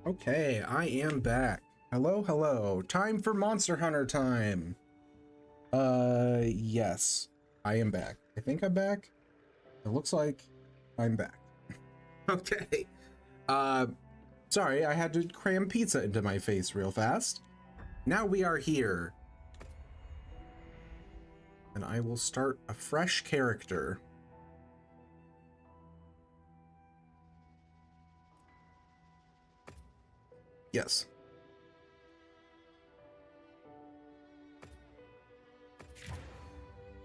Okay, I am back. Hello, hello. Time for Monster Hunter time. Yes, I am back. I think I'm back. It looks like I'm back. Okay. Sorry, I had to cram pizza into my face real fast. Now we are here. And I will start a fresh character. Yes.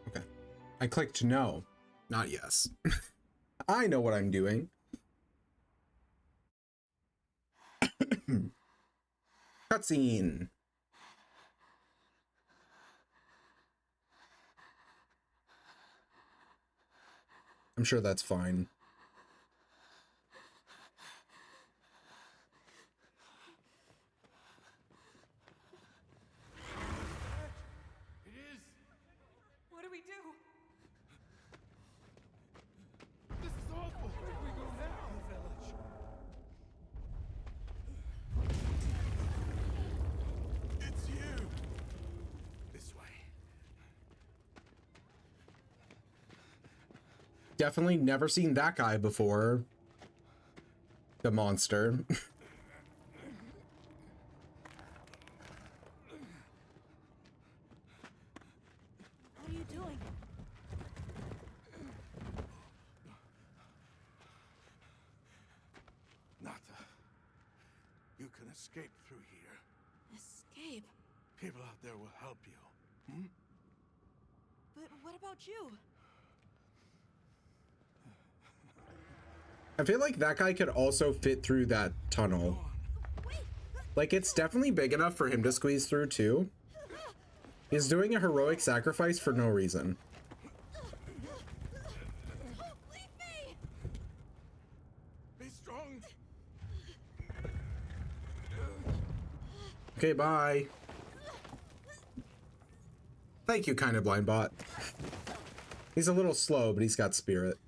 Okay. I clicked no, not yes. I know what I'm doing. Cutscene. I'm sure that's fine. What do we do? This is awful! Where do we go now? The village. It's you! This way. Definitely never seen that guy before. The monster. What are you doing? Nata, you can escape through here. Escape? People out there will help you. But what about you? I feel like that guy could also fit through that tunnel. Wait! Like, it's definitely big enough for him to squeeze through too. He's doing a heroic sacrifice for no reason. Don't leave me! Be strong! Okay, bye. Thank you, kind of blind bot. He's a little slow, but he's got spirit.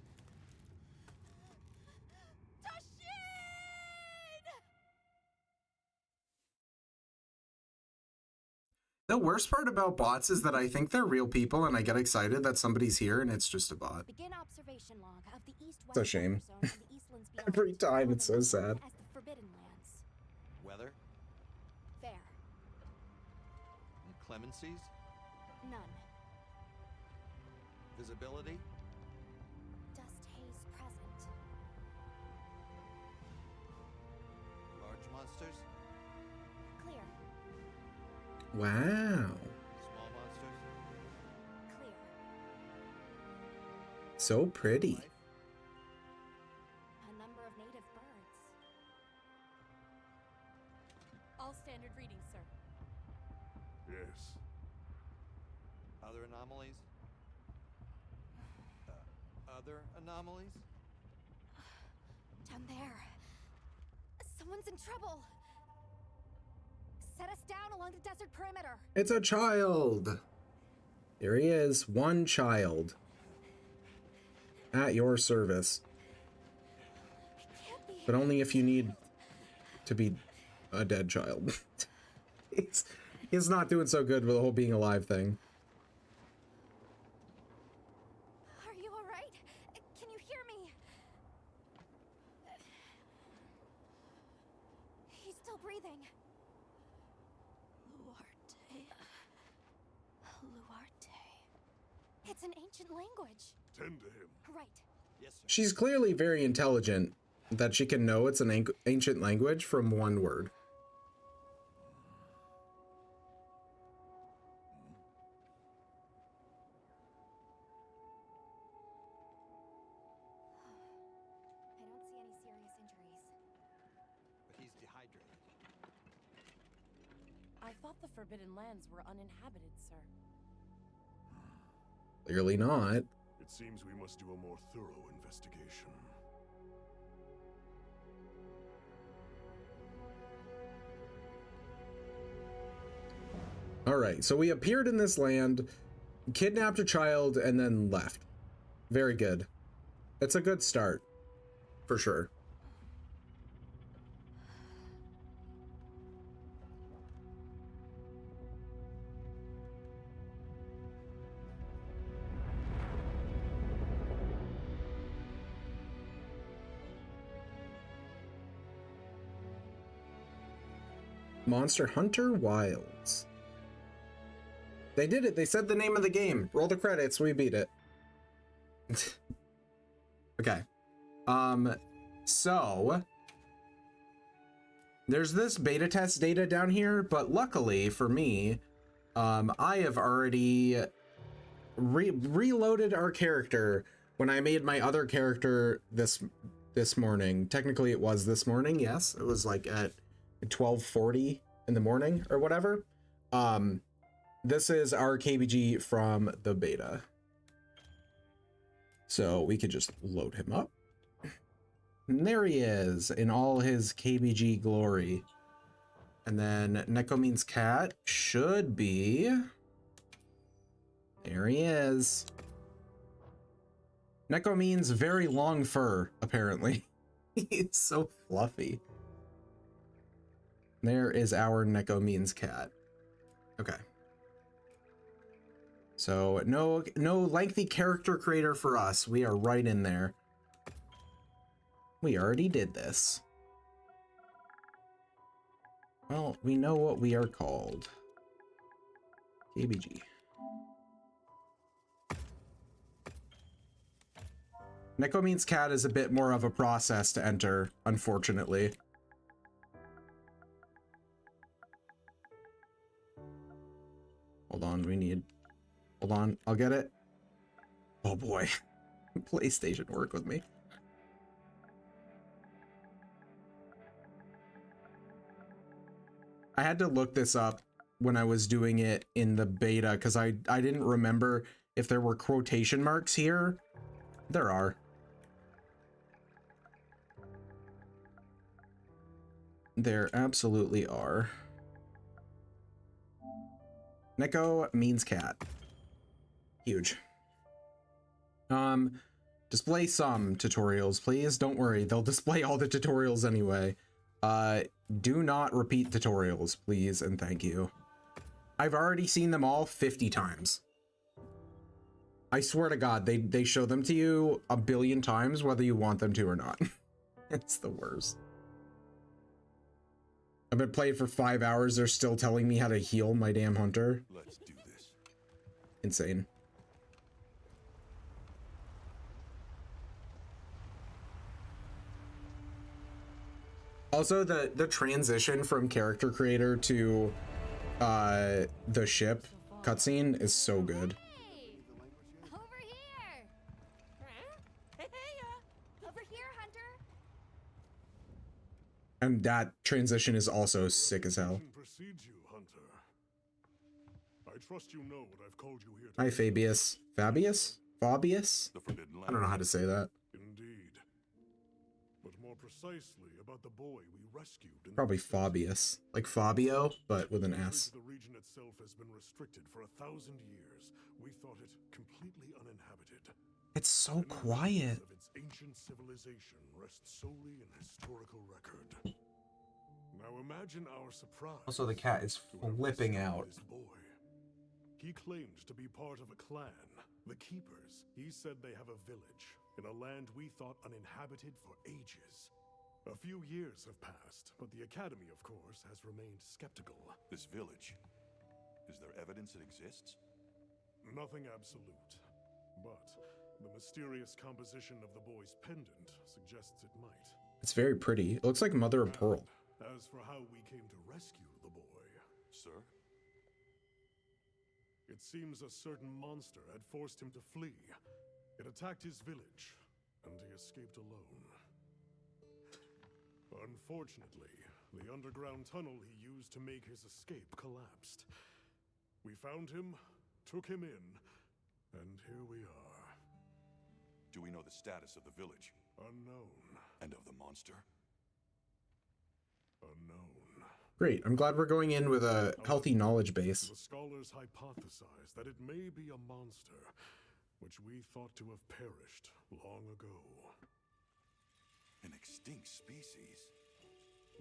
The worst part about bots is that I think they're real people and I get excited that somebody's here and it's just a bot. Begin observation log of the It's a shame. zone and the Eastlands beyond, Every time, it's so sad. as the Forbidden Lands. Weather? Fair. Inclemencies? None. Visibility? Dust haze present. Large monsters? Clear. Wow. Small monsters? Clear. So pretty. Life? A number of native birds. All standard readings, sir. Yes. Other anomalies? Other anomalies? Down there. Someone's in trouble. Set us down along the desert perimeter. It's a child. Here he is, one child. At your service. It can't be. But only if you need to be a dead child. he's not doing so good with the whole being alive thing. Are you all right? Can you hear me? He's still breathing. Luarte. It's an ancient language. Tend to him. Right. Yes, sir. She's clearly very intelligent that she can know it's an ancient language from one word. I don't see any serious injuries. But he's dehydrated. I thought the Forbidden Lands were uninhabited, sir. Clearly not. It seems we must do a more thorough investigation. All right, so we appeared in this land, kidnapped a child, and then left. Very good. It's a good start, for sure. Monster Hunter Wilds. They did it. They said the name of the game. Roll the credits. We beat it. Okay. So there's this beta test data down here, but luckily for me, I have already reloaded our character when I made my other character this morning. Technically it was this morning. Yes, it was like at 12:40 in the morning or whatever. This is our KBG from the beta. So we could just load him up. And there he is in all his KBG glory. And then Neko means cat should be. There he is. Neko means very long fur, apparently. He's so fluffy. There is our Neko means cat. Okay. So no lengthy character creator for us. We are right in there. We already did this. Well, we know what we are called. KBG. Neko means cat is a bit more of a process to enter, unfortunately. Hold on, hold on, I'll get it. Oh boy, PlayStation, work with me. I had to look this up when I was doing it in the beta because I didn't remember if there were quotation marks here. There are. There absolutely are. Neko means cat. Huge. Display some tutorials, please. Don't worry, they'll display all the tutorials anyway. Do not repeat tutorials, please, and thank you. I've already seen them all 50 times. I swear to God, they show them to you a billion times, whether you want them to or not. It's the worst. I've been playing for 5 hours. They're still telling me how to heal my damn hunter. Let's do this. Insane. Also, the transition from character creator to the ship cutscene is so good. Hey! Over here! Over here, Hunter! And that transition is also sick as hell. Precedes you, Hunter. I trust you know what I've called you here to Hi, do. Fabius. Fabius? Fabius? The Forbidden Land. I don't know how to say that. Indeed. But more precisely about the boy we rescued. In Probably the desert. Fabius. Like Fabio, but with an S. The region itself has been restricted for 1,000 years. We thought it completely uninhabited. It's so And the quiet. remains of its ancient civilization rest solely in historical record. Now imagine our surprise. Also, the cat is to have flipping discovered out. this boy. He claimed to be part of a clan, the Keepers. He said they have a village in a land we thought uninhabited for ages. A few years have passed, but the Academy, of course, has remained skeptical. This village, is there evidence it exists? Nothing absolute, but the mysterious composition of the boy's pendant suggests it might. It's very pretty. It looks like mother of pearl. And as for how we came to rescue the boy, Sir? it seems a certain monster had forced him to flee. It attacked his village, and he escaped alone. Unfortunately, the underground tunnel he used to make his escape collapsed. We found him, took him in, and here we are. Do we know the status of the village? Unknown. And of the monster? Unknown. Great. I'm glad we're going in with a healthy knowledge base. The scholars hypothesize that it may be a monster, which we thought to have perished long ago. An extinct species?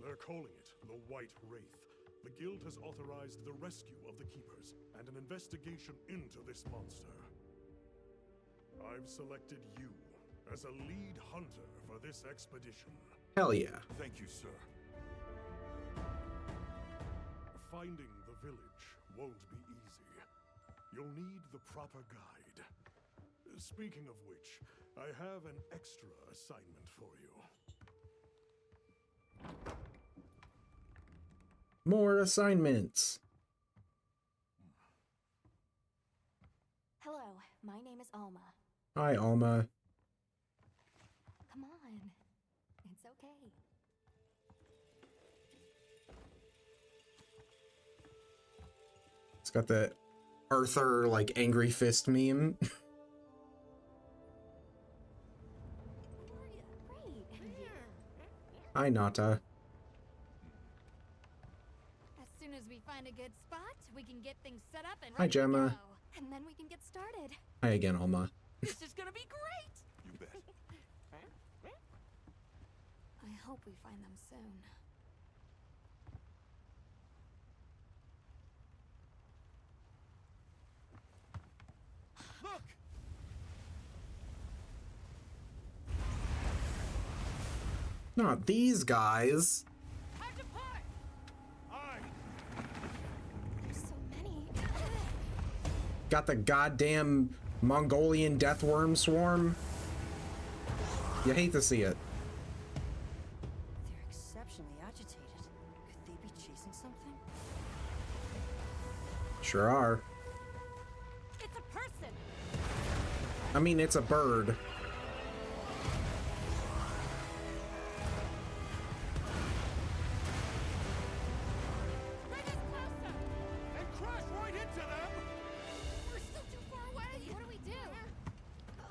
They're calling it the White Wraith. The Guild has authorized the rescue of the Keepers and an investigation into this monster. I've selected you as a lead hunter for this expedition. Hell yeah. Thank you, sir. Finding the village won't be easy. You'll need the proper guide. Speaking of which, I have an extra assignment for you. More assignments. Hello, my name is Alma. Hi, Alma. Come on. It's okay. It's got the Arthur, like, angry fist meme. Who are you? Great. Hi, Nata. As soon as we find a good spot, we can get things set up and Hi, ready to Gemma. go. And then we can get started. Hi again, Alma. This is gonna be great! You bet. I hope we find them soon. Look! Not these guys. Time to part! Aye! There's so many. Got the goddamn Mongolian death worm swarm. You hate to see it. They're exceptionally agitated. Could they be chasing something? Sure are. It's a person! I mean, it's a bird. Bring us closer! And crash right into them! We're still too far away. What do we do?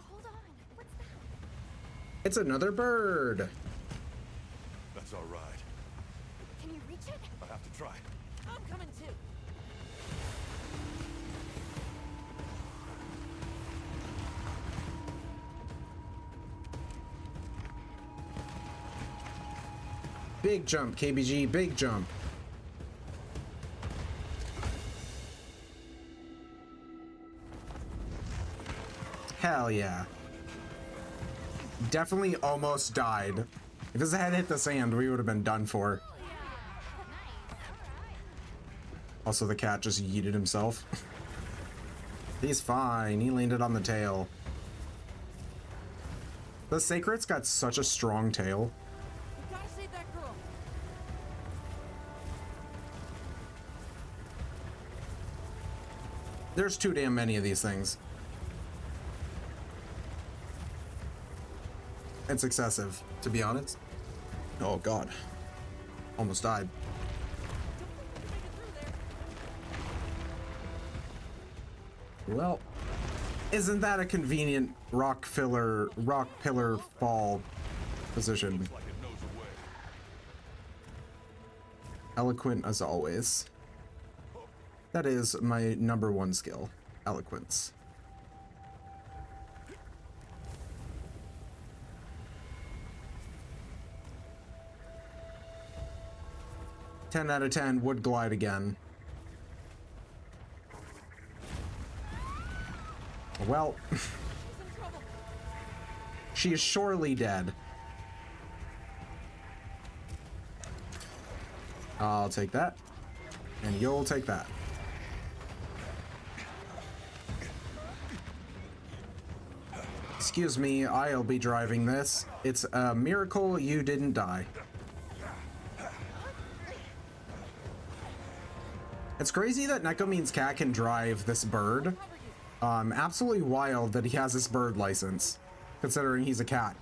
Hold on. What's that? It's another bird. That's all right. Can you reach it? I have to try. I'm coming too! Big jump, KBG, big jump. Hell yeah. Definitely almost died. If his head hit the sand, we would have been done for. Also, the cat just yeeted himself. He's fine. He landed on the tail. The Sacred's got such a strong tail. We gotta save that girl! There's too damn many of these things. It's excessive, to be honest. Oh god. Almost died. Well, isn't that a convenient rock pillar fall position? Looks like it knows a way. Eloquent as always. That is my #1 skill, eloquence. Ten out of 10 would glide again. Well, She's in trouble! she is surely dead. I'll take that. And you'll take that. Excuse me, I'll be driving this. It's a miracle you didn't die. It's crazy that Neko Means Cat can drive this bird. Absolutely wild that he has this bird license, considering he's a cat.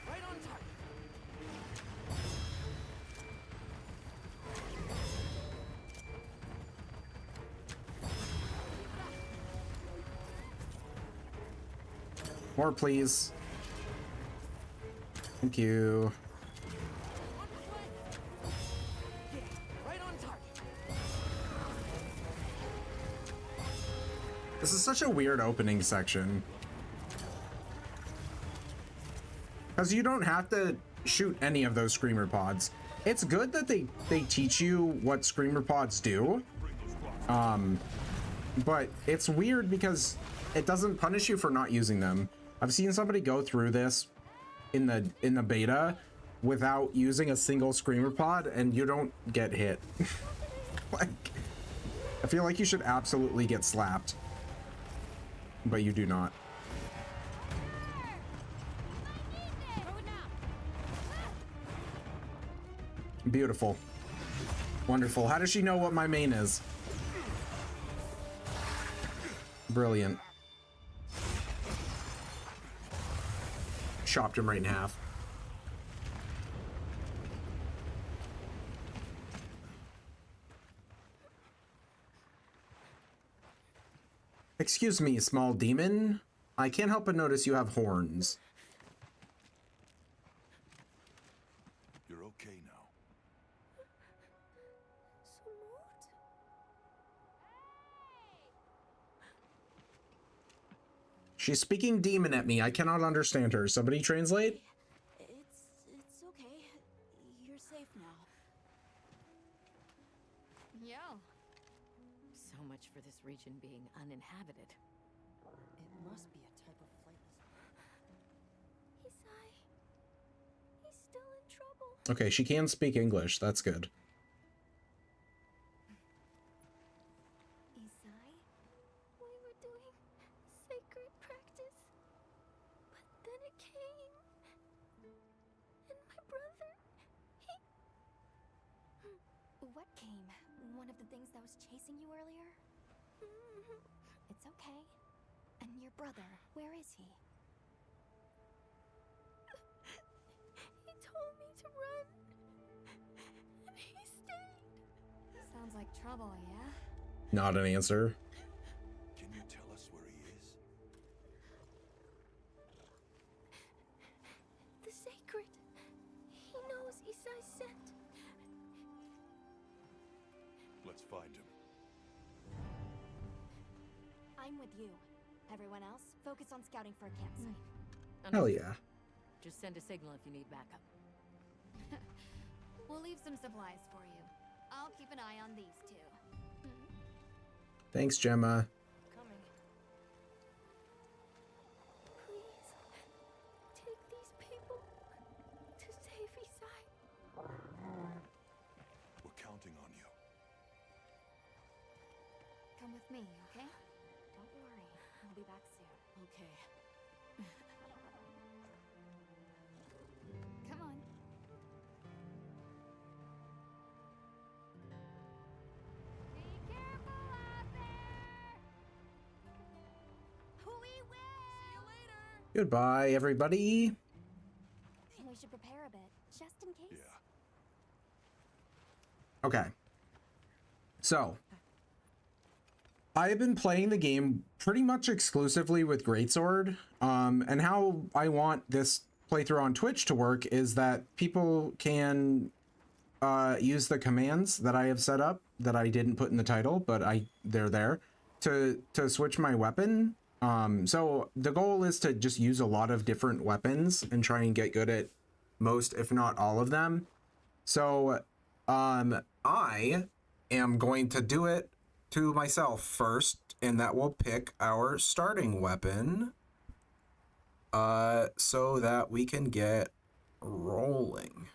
Right on target! More, please. Thank you. On this way! Yeah, right on target! This is such a weird opening section. Because you don't have to shoot any of those screamer pods. It's good that they teach you what screamer pods do. But it's weird because it doesn't punish you for not using them. I've seen somebody go through this in the beta without using a single screamer pod and you don't get hit. Like, I feel like you should absolutely get slapped, but you do not. Beautiful. Wonderful. How does she know what my main is? Brilliant. Chopped him right in half. Excuse me, small demon. I can't help but notice you have horns. You're okay now. She's speaking demon at me. I cannot understand her. Somebody translate? It's okay. You're safe now. Yo. So much for this region being uninhabited. It must be a type of flightless. Isai. He's still in trouble. Okay, she can speak English. That's good. Isai, we were doing sacred practice, but then it came, and my brother, he... What came? One of the things that was chasing you earlier? It's okay. And your brother, where is he? He told me to run, and he stayed. Sounds like trouble, yeah? Not an answer. Can you tell us where he is? The sacred. He knows Isai sent. Let's find him. I'm with you. Everyone else, focus on scouting for a campsite. Hell yeah. Just send a signal if you need backup. We'll leave some supplies for you. I'll keep an eye on these two. Thanks, Gemma. Coming. Please, take these people to save Isai. We're counting on you. Come with me, okay? Don't worry, I'll be back soon. Okay. Come on. Be careful out there! We will! See you later! Goodbye, everybody. We should prepare a bit, just in case. Yeah. Okay. So, I have been playing the game pretty much exclusively with Greatsword, and how I want this playthrough on Twitch to work is that people can use the commands that I have set up that I didn't put in the title, but they're there to switch my weapon. So the goal is to just use a lot of different weapons and try and get good at most, if not all of them. So I am going to do it to myself first, and that will pick our starting weapon so that we can get rolling.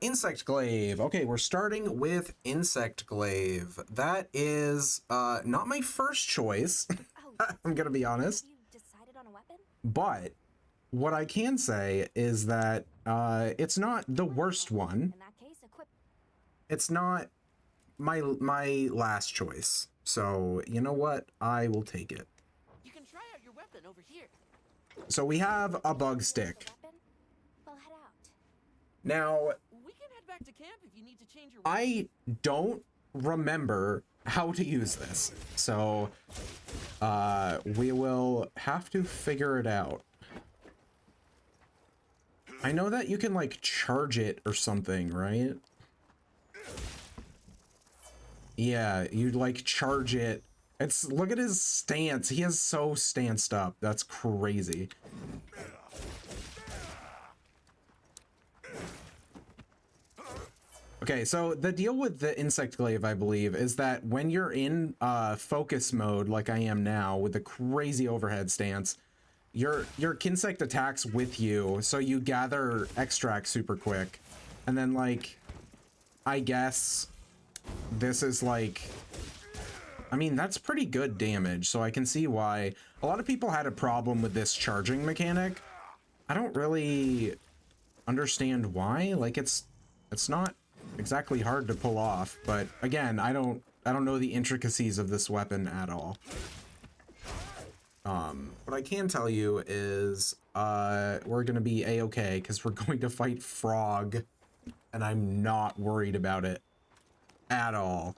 Insect Glaive. Okay, we're starting with Insect Glaive. That is not my first choice. Oh, I'm gonna be honest. have you decided on a weapon? But what I can say is that it's not the worst one. In that case, equip. It's not my last choice. So, you know what? I will take it. You can try out your weapon over here. So we have a bug stick. Weapon? We'll head out. Now, We can head back to camp if you need to change your I don't remember how to use this. So, we will have to figure it out. I know that you can like charge it or something, right? Yeah, you like charge it. Look at his stance. He is so stanced up. That's crazy. Okay, so the deal with the Insect Glaive, I believe, is that when you're in focus mode, like I am now, with the crazy overhead stance, your Kinsect attacks with you, so you gather extract super quick. And then, like, I guess this is like, I mean, that's pretty good damage, so I can see why a lot of people had a problem with this charging mechanic. I don't really understand why. Like, it's not exactly hard to pull off, but again, I don't know the intricacies of this weapon at all. What I can tell you is we're gonna be a-okay because we're going to fight Frog, and I'm not worried about it at all.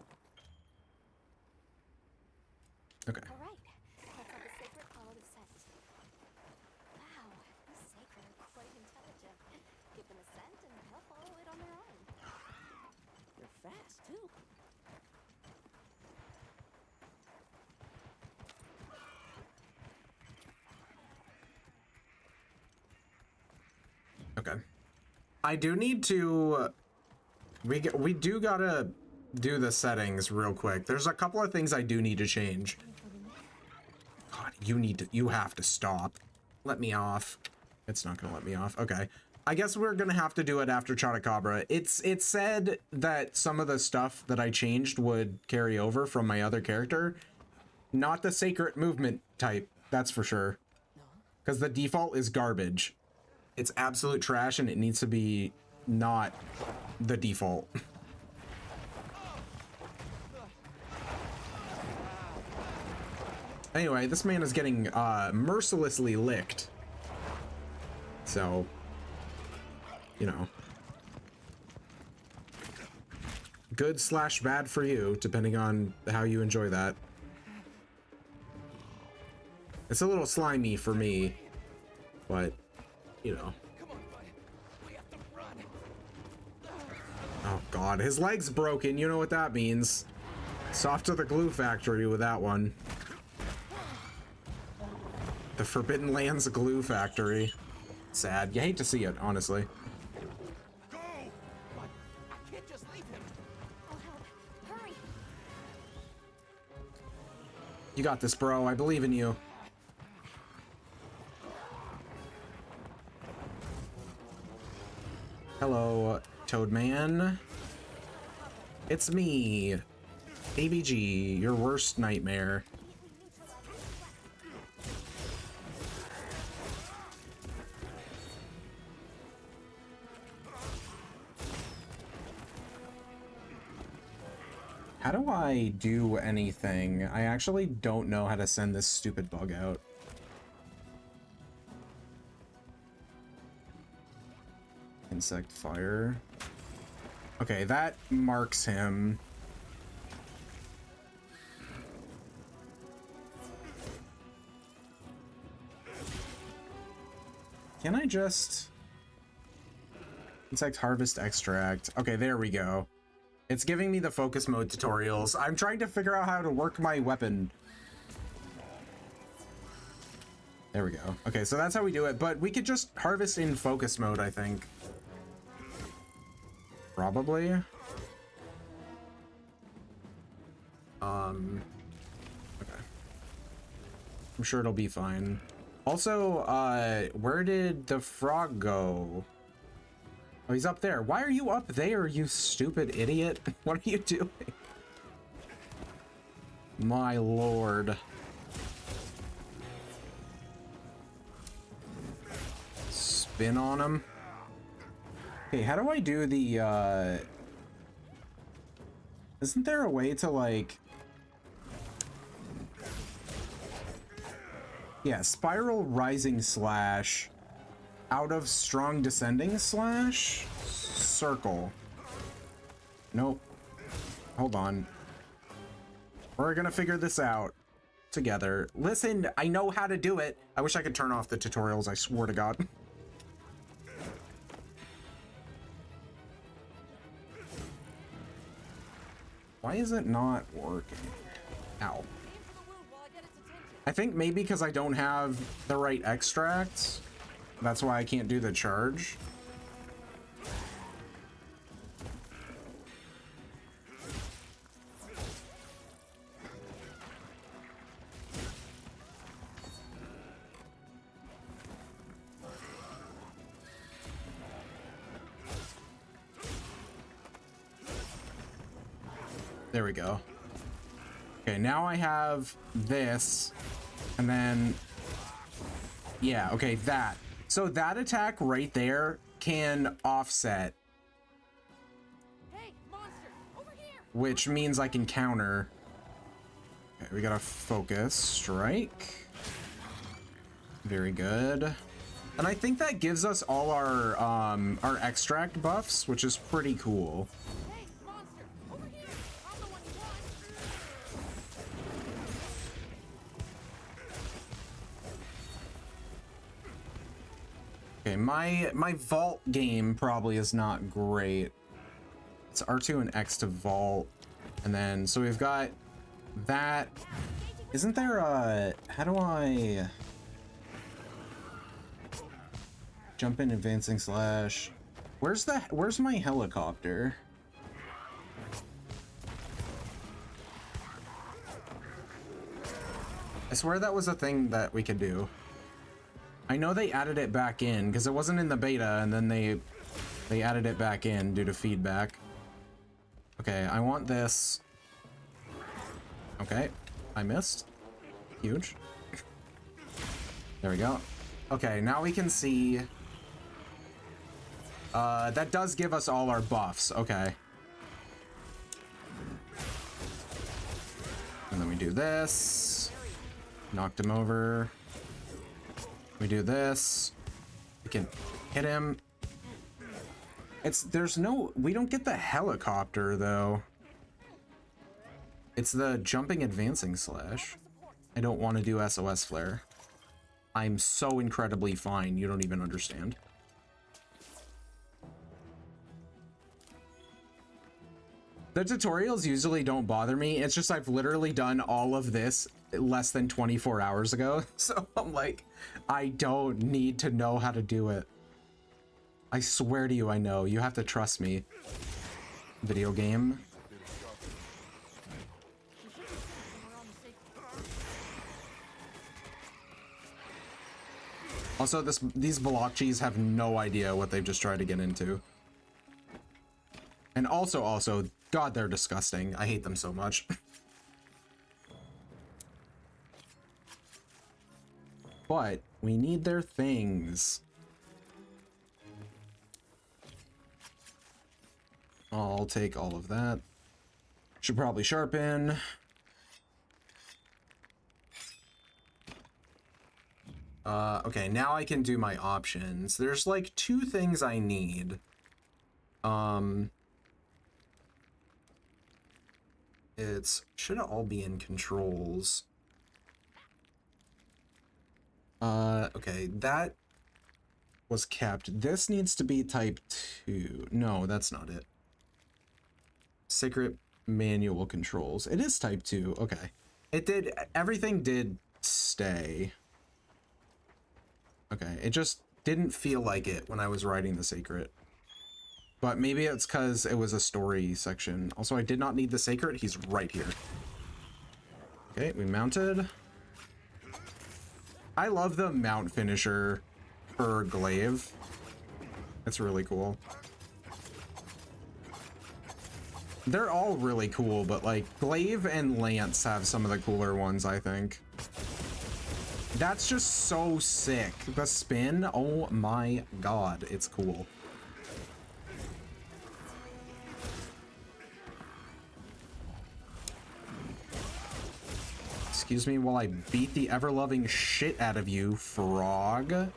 Okay. All right, let's have the sacred follow the scent. Wow, these sacred are quite intelligent. Give them a scent and they'll follow it on their own. They're fast, too. Okay. I do need to... We do gotta do the settings real quick. There's a couple of things I do need to change. God, you have to stop. Let me off. It's not gonna let me off. Okay. I guess we're gonna have to do it after Chotacabra. It said that some of the stuff that I changed would carry over from my other character. Not the sacred movement type, that's for sure. Because the default is garbage. It's absolute trash and it needs to be not the default. Anyway, this man is getting mercilessly licked. So, you know. Good / bad for you, depending on how you enjoy that. It's a little slimy for me, but, you know. Oh god, his leg's broken, you know what that means. It's off to the glue factory with that one. The Forbidden Lands glue factory. Sad. You hate to see it, honestly. Go! But I can't just leave him. I'll help. Hurry! You got this, bro. I believe in you. Hello, Toadman. It's me, ABG, your worst nightmare. How do I do anything? I actually don't know how to send this stupid bug out. Insect fire. Okay, that marks him. Can I just... Insect harvest extract. Okay, there we go. It's giving me the focus mode tutorials. I'm trying to figure out how to work my weapon. There we go. Okay, so that's how we do it, but we could just harvest in focus mode, I think. Probably. Okay. I'm sure it'll be fine. Also, where did the frog go? Oh, he's up there. Why are you up there, you stupid idiot? What are you doing? My lord. Spin on him. Okay, how do I do the, Isn't there a way to, like... Yeah, spiral rising slash... Out of strong descending slash... Circle. Nope. Hold on. We're gonna figure this out together. Listen, I know how to do it. I wish I could turn off the tutorials, I swear to God. Why is it not working? Ow. I think maybe because I don't have the right extracts. That's why I can't do the charge. There we go. Okay, now I have this, and then, yeah, okay, that. So that attack right there can offset, Hey, monster, over here! which means I can counter. Okay, we gotta focus, strike. Very good. And I think that gives us all our extract buffs, which is pretty cool. Hey, monster, over here! I'm the one you want! Okay, my vault game probably is not great. It's R2 and X to vault. And then, so we've got that. Isn't there a, how do I jump in advancing slash? Where's my helicopter? I swear that was a thing that we could do. I know they added it back in because it wasn't in the beta, and then they added it back in due to feedback. Okay, I want this. Okay, I missed. Huge. There we go. Okay, now we can see. That does give us all our buffs. Okay. And then we do this. Knocked him over. We do this. We can hit him. We don't get the helicopter though. It's the jumping advancing slash. I don't want to do SOS flare. I'm so incredibly fine, you don't even understand. The tutorials usually don't bother me. It's just I've literally done all of this less than 24 hours ago. So I'm like, I don't need to know how to do it. I swear to you, I know. You have to trust me. Video game. Also, these Balakchis have no idea what they've just tried to get into. And also, God, they're disgusting. I hate them so much. But we need their things. I'll take all of that. Should probably sharpen. Okay, now I can do my options. There's like 2 things I need. Should all be in controls. Okay, that was kept. This needs to be type 2. No, that's not it. Secret manual controls. It is type 2. Okay. Everything did stay. Okay, it just didn't feel like it when I was writing the secret. But maybe it's because it was a story section. Also, I did not need the secret. He's right here. Okay, we mounted. I love the mount finisher for Glaive. That's really cool. They're all really cool, but like Glaive and Lance have some of the cooler ones, I think. That's just so sick. The spin, oh my god, it's cool. Excuse me while I beat the ever-loving shit out of you, frog.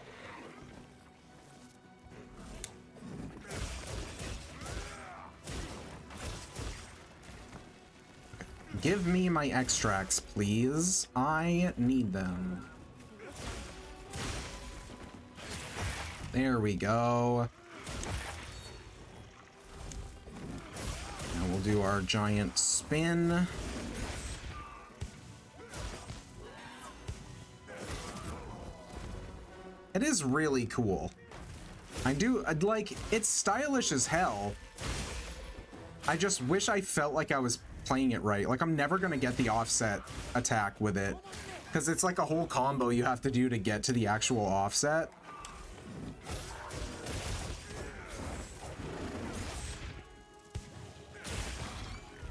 Give me my extracts, please. I need them. There we go. Now we'll do our giant spin. It is really cool. I'd like, it's stylish as hell. I just wish I felt like I was playing it right. Like, I'm never gonna get the offset attack with it, because it's like a whole combo you have to do to get to the actual offset.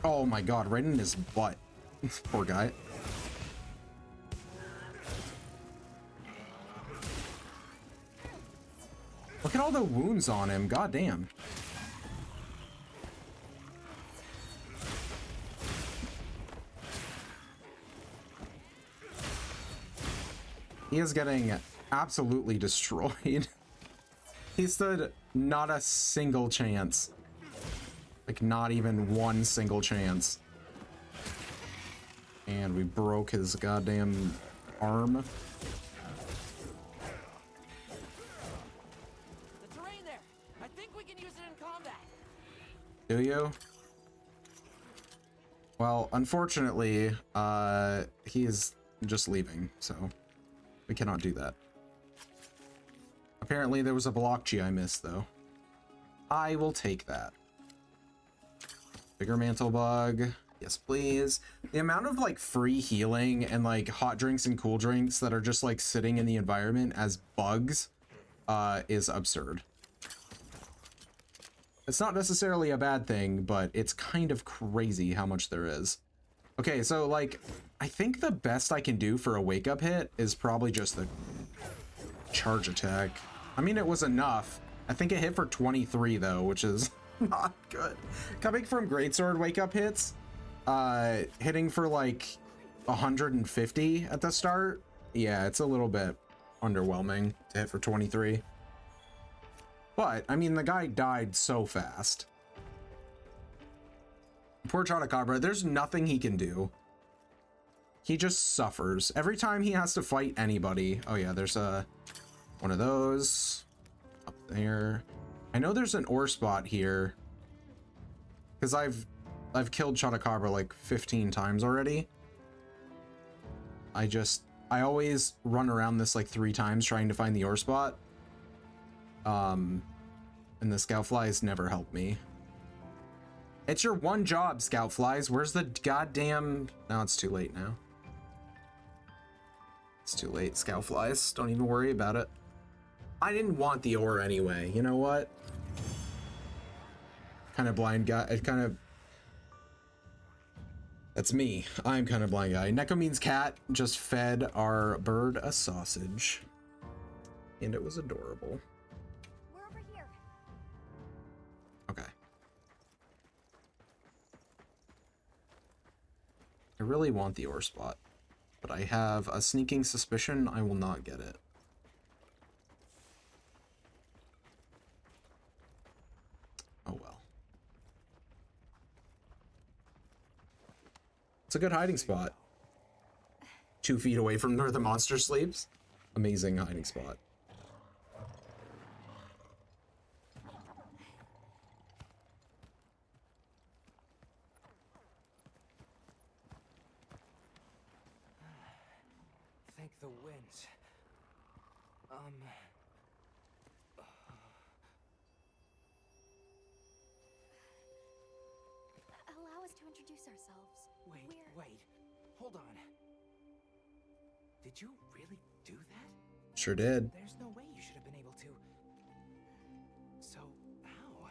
Oh my god, right in his butt. Poor guy. Look at all the wounds on him. God damn. He is getting absolutely destroyed. He stood not a single chance. Like, not even one single chance. And we broke his goddamn arm. The terrain there. I think we can use it in combat. Do you? Well, unfortunately, he is just leaving, so we cannot do that. Apparently there was a blotchy I missed, though. I will take that. Bigger mantle bug. Yes, please. The amount of, like, free healing and, like, hot drinks and cool drinks that are just, like, sitting in the environment as bugs is absurd. It's not necessarily a bad thing, but it's kind of crazy how much there is. Okay, so, like, I think the best I can do for a wake-up hit is probably just the charge attack. I mean, it was enough. I think it hit for 23, though, which is not good. Coming from Greatsword wake-up hits, hitting for, like, 150 at the start, yeah, it's a little bit underwhelming to hit for 23. But, I mean, the guy died so fast. Poor Chotacabra, there's nothing he can do. He just suffers. Every time he has to fight anybody. Oh yeah, there's one of those. Up there. I know there's an ore spot here. Because I've killed Chotacabra like 15 times already. I always run around this like 3 times trying to find the ore spot. And the scout flies never help me. It's your one job, scout flies. Where's the goddamn... No, it's too late now. It's too late, scout flies. Don't even worry about it. I didn't want the ore anyway. You know what? Kind of blind guy. It kind of... That's me. I'm kind of blind guy. Neko means cat just fed our bird a sausage. And it was adorable. We're over here. Okay. I really want the ore spot, but I have a sneaking suspicion I will not get it. Oh well. It's a good hiding spot. 2 feet away from where the monster sleeps. Amazing hiding spot. Thank the winds. Allow us to introduce ourselves. Wait. Hold on. Did you really do that? Sure did. There's no way you should have been able to. So, how?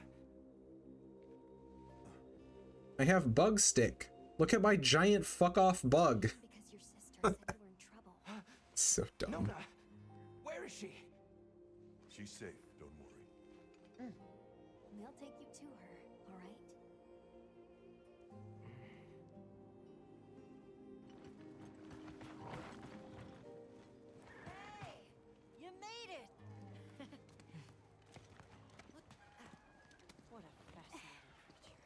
I have bug stick. Look at my giant fuck off bug. Because your sister said you were in trouble. So dumb. Nona, where is she? She's safe, don't worry. We'll take you to her, all right? Hey! You made it! What a fascinating creature.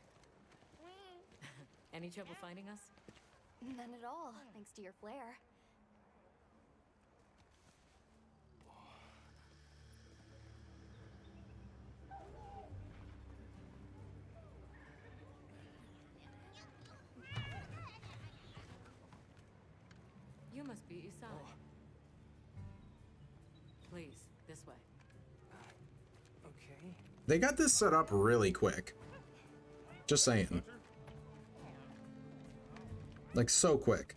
Any trouble finding us? None at all, thanks to your flair. You must be Isai. Please, this way. Okay. They got this set up really quick. Just saying. Like, so quick.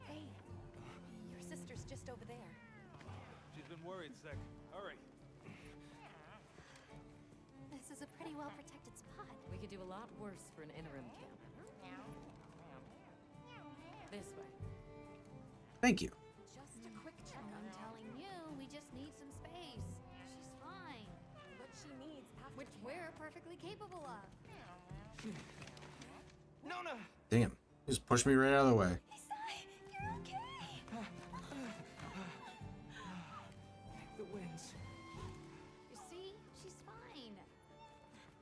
Hey, your sister's just over there. She's been worried, Sec. Hurry. This is a pretty well protected spot. We could do a lot worse for an interim camp. This way. Thank you. Just a quick check. I'm telling you, we just need some space. She's fine. But she needs which we're perfectly capable of. Nona! Damn. Just push me right out of the way. Isai, you're okay. The winds. You see? She's fine.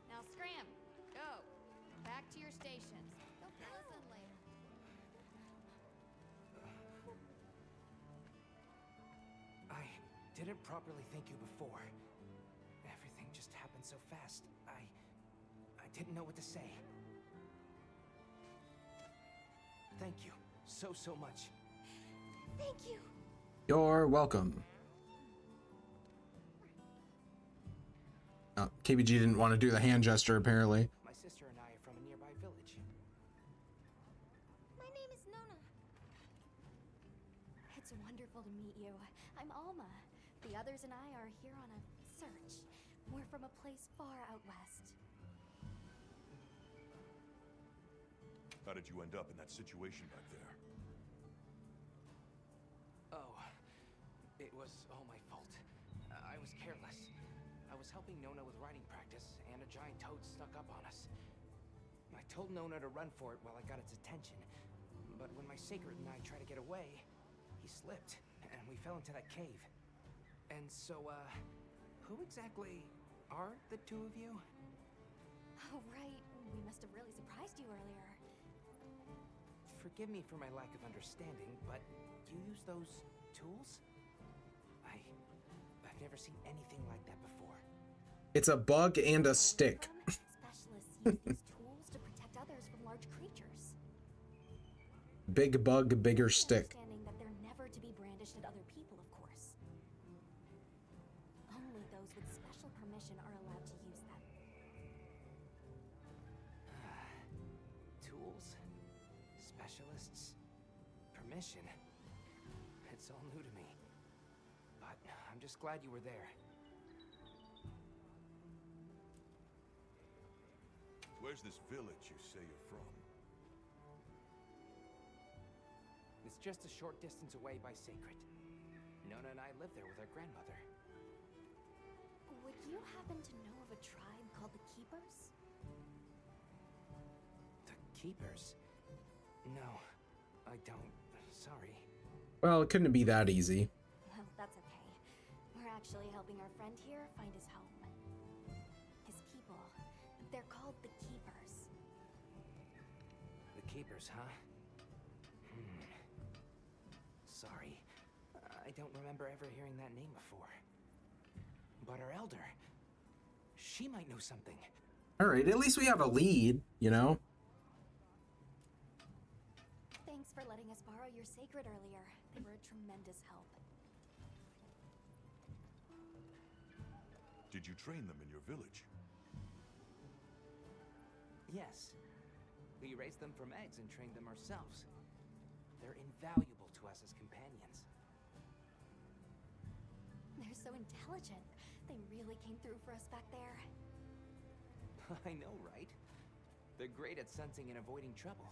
Now scram. Go. Back to your stations. They'll fill us in later. I didn't properly thank you before. Everything just happened so fast. I didn't know what to say. Thank you so much. Thank you. You're welcome. KBG didn't want to do the hand gesture, apparently. My sister and I are from a nearby village. My name is Nona. It's wonderful to meet you. I'm Alma. The others and I are here on a search. We're from a place far out west. How did you end up in that situation back there? Oh, it was all my fault. I was careless. I was helping Nona with riding practice, and a giant toad snuck up on us. I told Nona to run for it while I got its attention, but when my sacred and I tried to get away, he slipped, and we fell into that cave. And so, who exactly are the two of you? Oh, right. We must have really surprised you earlier. Forgive me for my lack of understanding, but do you use those tools? I've never seen anything like that before. It's a bug and a stick. Specialists use these tools to protect others from large creatures. Big bug, bigger stick. Understanding that they're never to be brandished at other people, of course. Only those with special permission are allowed to use them. Tools? Specialists? Permission? It's all new to me. But I'm just glad you were there. Where's this village you say you're from? It's just a short distance away by Sacred. Nona and I live there with our grandmother. Would you happen to know of a tribe called the Keepers? The Keepers? No, I don't. Sorry. Well, it couldn't be that easy. Well, that's okay. We're actually helping our friend here find his home. His people. They're called the Keepers. The Keepers, huh? Sorry. I don't remember ever hearing that name before. But our elder, she might know something. All right, at least we have a lead, you know? Thanks for letting us borrow your sacred earlier. They were a tremendous help. Did you train them in your village? Yes. We raised them from eggs and trained them ourselves. They're invaluable to us as companions. They're so intelligent. They really came through for us back there. I know, right? They're great at sensing and avoiding trouble.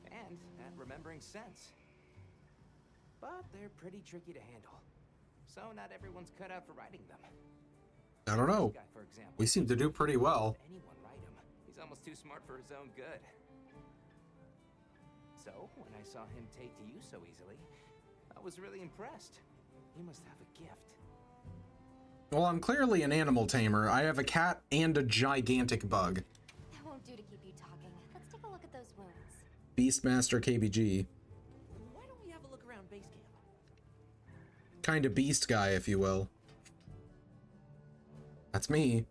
And at remembering scents. But they're pretty tricky to handle. So not everyone's cut out for riding them. I don't know. This guy, for example, We seem to do pretty well. let anyone ride him. He's almost too smart for his own good. So, when I saw him take to you so easily, I was really impressed. He must have a gift. Well, I'm clearly an animal tamer. I have a cat and a gigantic bug. That won't do to keep you talking. Let's take a look at those wounds. Beastmaster KBG. Why don't we have a look around base camp? Kind of beast guy, if you will. That's me.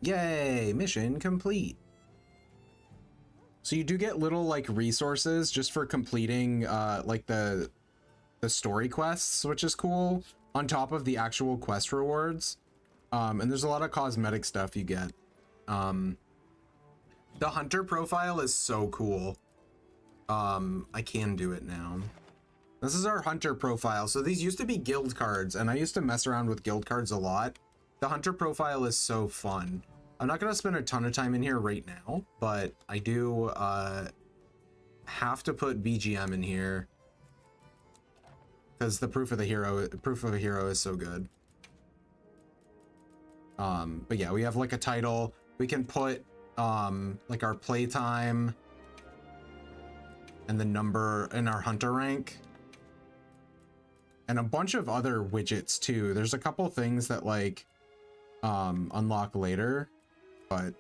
Yay, mission complete. So you do get little like resources just for completing like the story quests, which is cool, on top of the actual quest rewards. And there's a lot of cosmetic stuff you get. The hunter profile is so cool. I can do it now. This is our hunter profile. So these used to be guild cards, and I used to mess around with guild cards a lot. The hunter profile is so fun. I'm not going to spend a ton of time in here right now, but I do have to put BGM in here because the proof of a hero is so good. But yeah, we have like a title. We can put like our playtime and the number in our hunter rank and a bunch of other widgets too. There's a couple things that like unlock later, but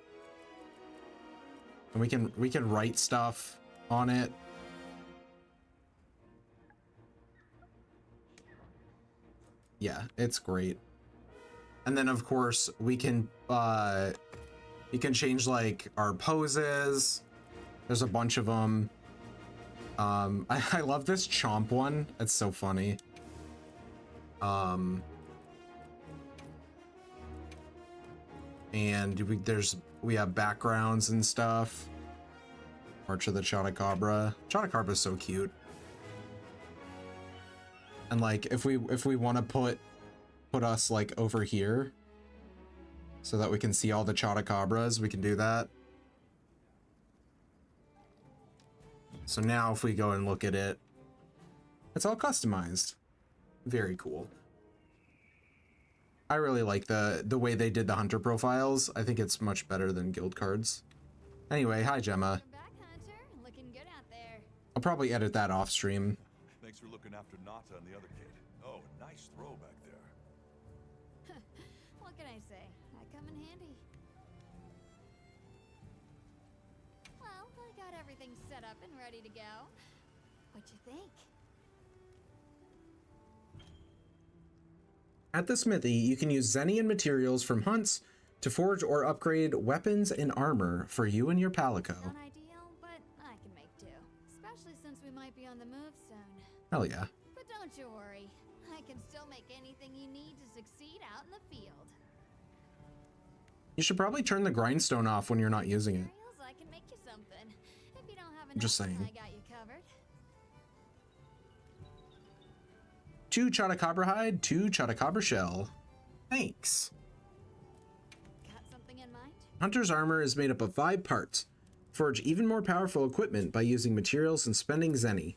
and we can write stuff on it. Yeah, it's great. And then of course we can you can change like our poses. There's a bunch of them. I love this chomp one. It's so funny. And we have backgrounds and stuff. March of the Chotacabra. Chotacabra is so cute. And like if we want to put us like over here so that we can see all the Chotacabras, we can do that. So now if we go and look at it, it's all customized. Very cool. I really like the way they did the hunter profiles. I think it's much better than guild cards. Anyway, hi Gemma. You're back, Hunter. Looking good out there. I'll probably edit that off stream. Thanks for looking after Nata and the other kid. Oh, nice throw back there. What can I say? I come in handy. Well, I got everything set up and ready to go. What'd you think? At the smithy, you can use Zenian materials from hunts to forge or upgrade weapons and armor for you and your Palico. Not ideal, but I can make do. Especially since we might be on the move soon. Hell yeah. But don't you worry. I can still make anything you need to succeed out in the field. You should probably turn the grindstone off when you're not using it. Materials, I can make you something. If you don't have I'm just enough, saying. I got you covered. 2 Chotacabra hide, 2 Chotacabra shell. Thanks. Got something in mind? Hunter's armor is made up of 5 parts. Forge even more powerful equipment by using materials and spending Zenny.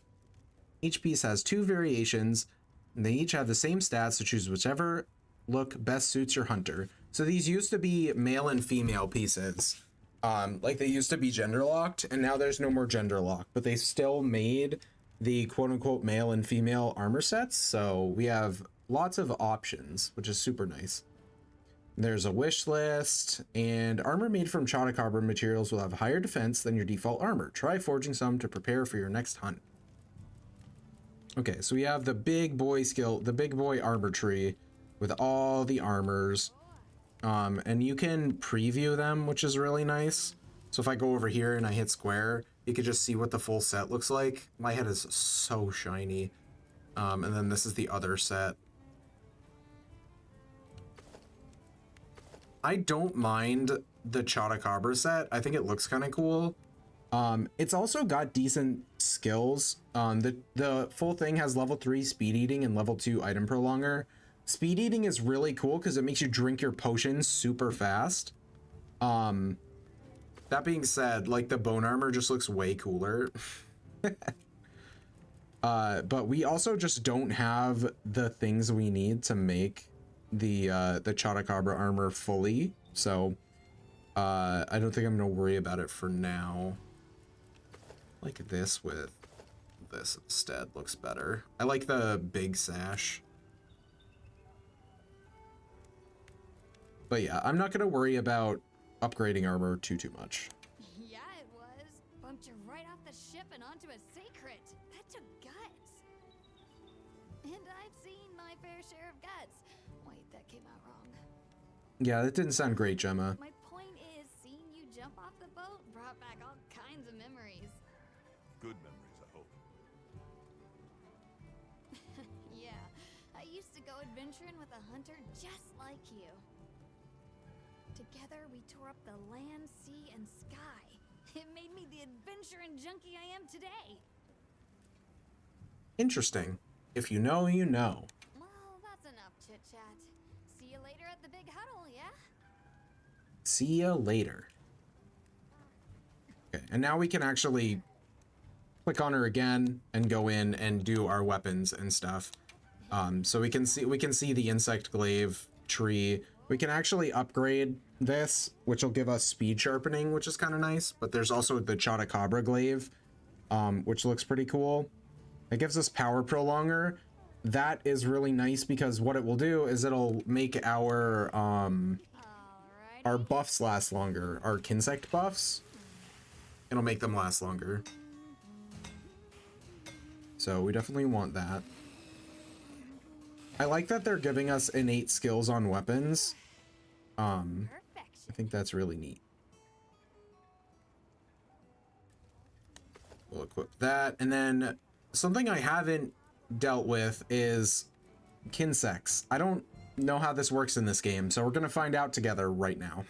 Each piece has 2 variations, and they each have the same stats, so choose whichever look best suits your hunter. So these used to be male and female pieces. Like they used to be gender locked, and now there's no more gender lock, but they still made the quote-unquote male and female armor sets, so we have lots of options, which is super nice. There's a wish list, and armor made from Chotacabra materials will have higher defense than your default armor. Try forging some to prepare for your next hunt. Okay, so we have the big boy armor tree with all the armors, and you can preview them, which is really nice. So if I go over here and I hit square, you can just see what the full set looks like. My head is so shiny. And then this is the other set. I don't mind the Chotacabra set. I think it looks kind of cool. It's also got decent skills. The full thing has level 3 speed eating and level 2 item prolonger. Speed eating is really cool because it makes you drink your potions super fast. That being said, like the bone armor just looks way cooler. But we also just don't have the things we need to make the Chotacabra armor fully. So I don't think I'm gonna worry about it for now. Like this with this instead looks better. I like the big sash. But yeah, I'm not gonna worry about upgrading armor too much. Yeah, it was. Bumped you right off the ship and onto a secret. That took guts. And I've seen my fair share of guts. Wait, that came out wrong. Yeah, that didn't sound great, Gemma. My point is, seeing you jump off the boat brought back all kinds of memories. Good memories, I hope. Yeah, I used to go adventuring with a hunter just like you. Together, we tore up the land, sea, and sky. It made me the adventuring junkie I am today. Interesting. If you know, you know. Well, that's enough chit-chat. See you later at the big huddle, See ya later. Okay, and now we can actually click on her again and go in and do our weapons and stuff. So we can see the insect glaive tree. We can actually upgrade this, which will give us speed sharpening, which is kind of nice. But there's also the Chotacabra glaive, which looks pretty cool. It gives us power prolonger. That is really nice because what it will do is it'll make our buffs last longer. Our Kinsect buffs, it'll make them last longer. So we definitely want that. I like that they're giving us innate skills on weapons. I think that's really neat. We'll equip that. And then something I haven't dealt with is Kinsects. I don't know how this works in this game, so we're going to find out together right now.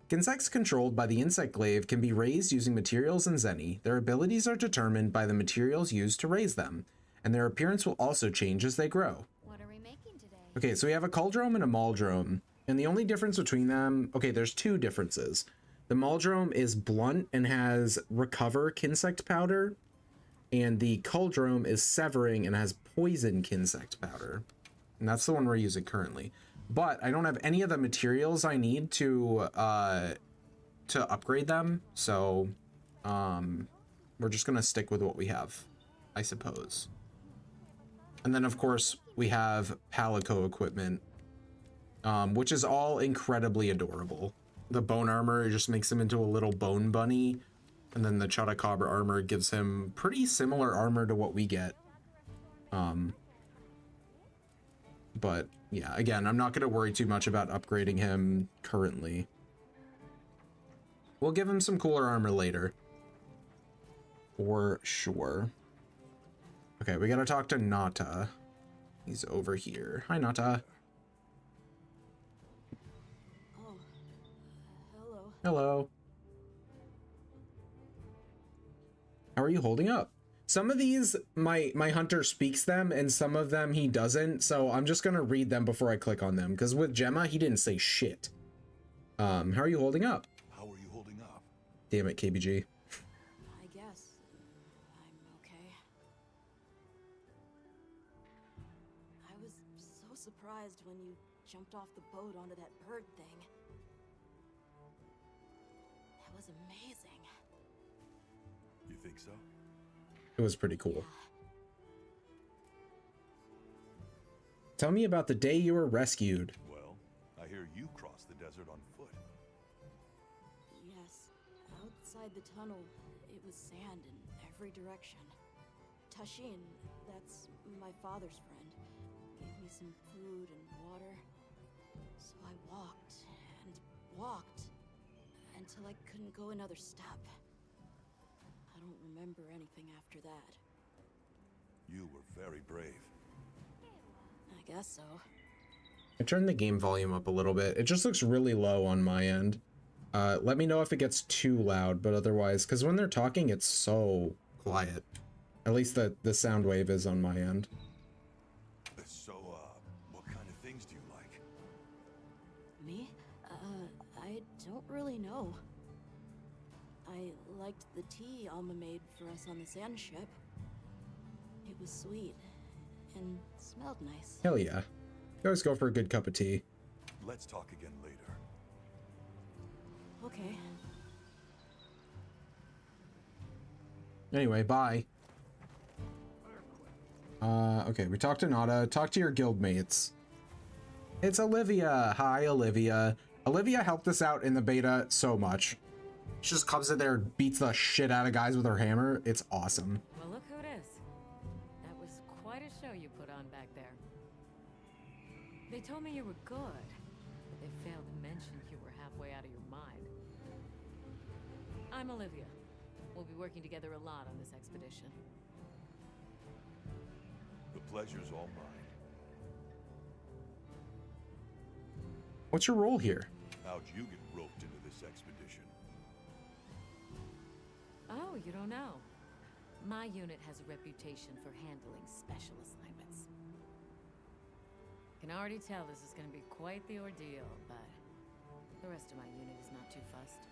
Kinsects controlled by the insect glaive can be raised using materials in Zenny. Their abilities are determined by the materials used to raise them, and their appearance will also change as they grow. What are we making today? Okay, so we have a Cauldrome and a Mauldrome, and the only difference between them, okay, there's two differences. The Mauldrome is blunt and has recover Kinsect powder, and the Cauldrome is severing and has poison Kinsect powder. And that's the one we're using currently. But I don't have any of the materials I need to upgrade them, so we're just gonna stick with what we have, I suppose. And then of course we have Palico equipment, which is all incredibly adorable. The bone armor just makes him into a little bone bunny, and then the Chotacabra armor gives him pretty similar armor to what we get. But yeah, again, I'm not going to worry too much about upgrading him currently. We'll give him some cooler armor later, for sure. Okay, we got to talk to Nata. He's over here. Hi, Nata. Oh, hello. Hello. How are you holding up? Some of these, my hunter speaks them, and some of them he doesn't, so I'm just gonna read them before I click on them, because with Gemma, he didn't say shit. How are you holding up? How are you holding up? Damn it, KBG. I guess I'm okay. I was so surprised when you jumped off the boat onto that bird thing. That was amazing. You think so? It was pretty cool. Tell me about the day you were rescued. Well, I hear you crossed the desert on foot. Yes. Outside the tunnel, it was sand in every direction. Tashin, that's my father's friend, gave me some food and water. So I walked and walked until I couldn't go another step. I don't remember anything after that. You were very brave. I guess so. I turned the game volume up a little bit. It just looks really low on my end. Let me know if it gets too loud, but otherwise, because when they're talking, it's so quiet. At least the sound wave is on my end. So, what kind of things do you like? Me? I don't really know. I liked the tea Alma made for us on the sand ship. It was sweet and smelled nice. Hell yeah. You always go for a good cup of tea. Let's talk again later. Okay. Anyway, bye. Okay, we talked to Nada. Talk to your guildmates. It's Olivia. Hi, Olivia. Olivia helped us out in the beta so much. She just comes in there and beats the shit out of guys with her hammer. It's awesome. Well, look who it is. That was quite a show you put on back there. They told me you were good, but they failed to mention you were halfway out of your mind. I'm Olivia. We'll be working together a lot on this expedition. The pleasure's all mine. What's your role here? How'd you get roped into this expedition? Oh, you don't know. My unit has a reputation for handling special assignments. Can already tell this is going to be quite the ordeal, but The rest of my unit is not too fussed.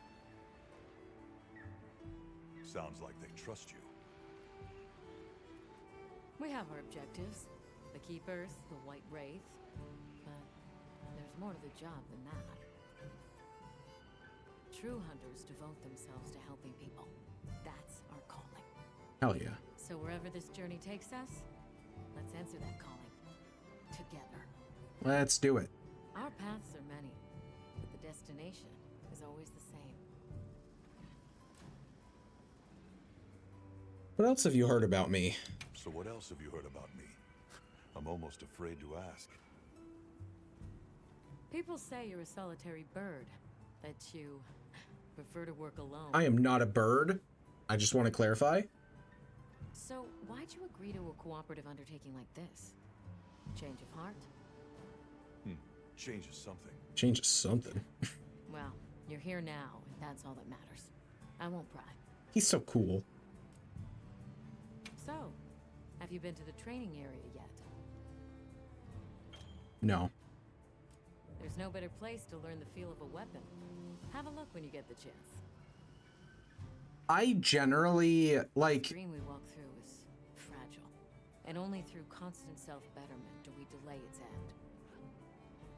Sounds like they trust you. We have our objectives. The Keepers, the White Wraith. But there's more to the job than that. True hunters devote themselves to helping people. That's our calling. Hell yeah. So wherever this journey takes us, let's answer that calling. Together. Let's do it. Our paths are many, but the destination is always the same. What else have you heard about me? So what else have you heard about me? I'm almost afraid to ask. People say you're a solitary bird, that you prefer to work alone. I am not a bird. I just want to clarify. So why'd you agree to a cooperative undertaking like this? Change of heart? Changes something. Changes something. Well, you're here now, and that's all that matters. I won't pry. He's so cool. So, have you been to the training area yet? No. There's no better place to learn the feel of a weapon. Have a look when you get the chance. I generally, like... The dream we walk through is fragile. And only through constant self-betterment do we delay its end.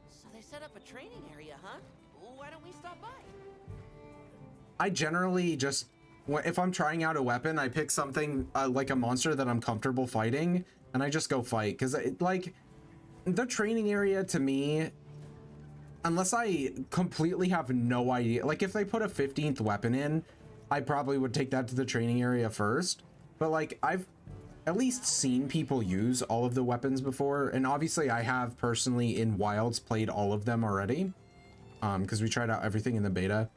So they set up a training area, huh? Why don't we stop by? I generally just... If I'm trying out a weapon, I pick something like a monster that I'm comfortable fighting, and I just go fight. Because, like, the training area to me... Unless I completely have no idea, like if they put a 15th weapon in, I probably would take that to the training area first. But like I've at least seen people use all of the weapons before, and obviously I have personally in Wilds played all of them already, because we tried out everything in the beta.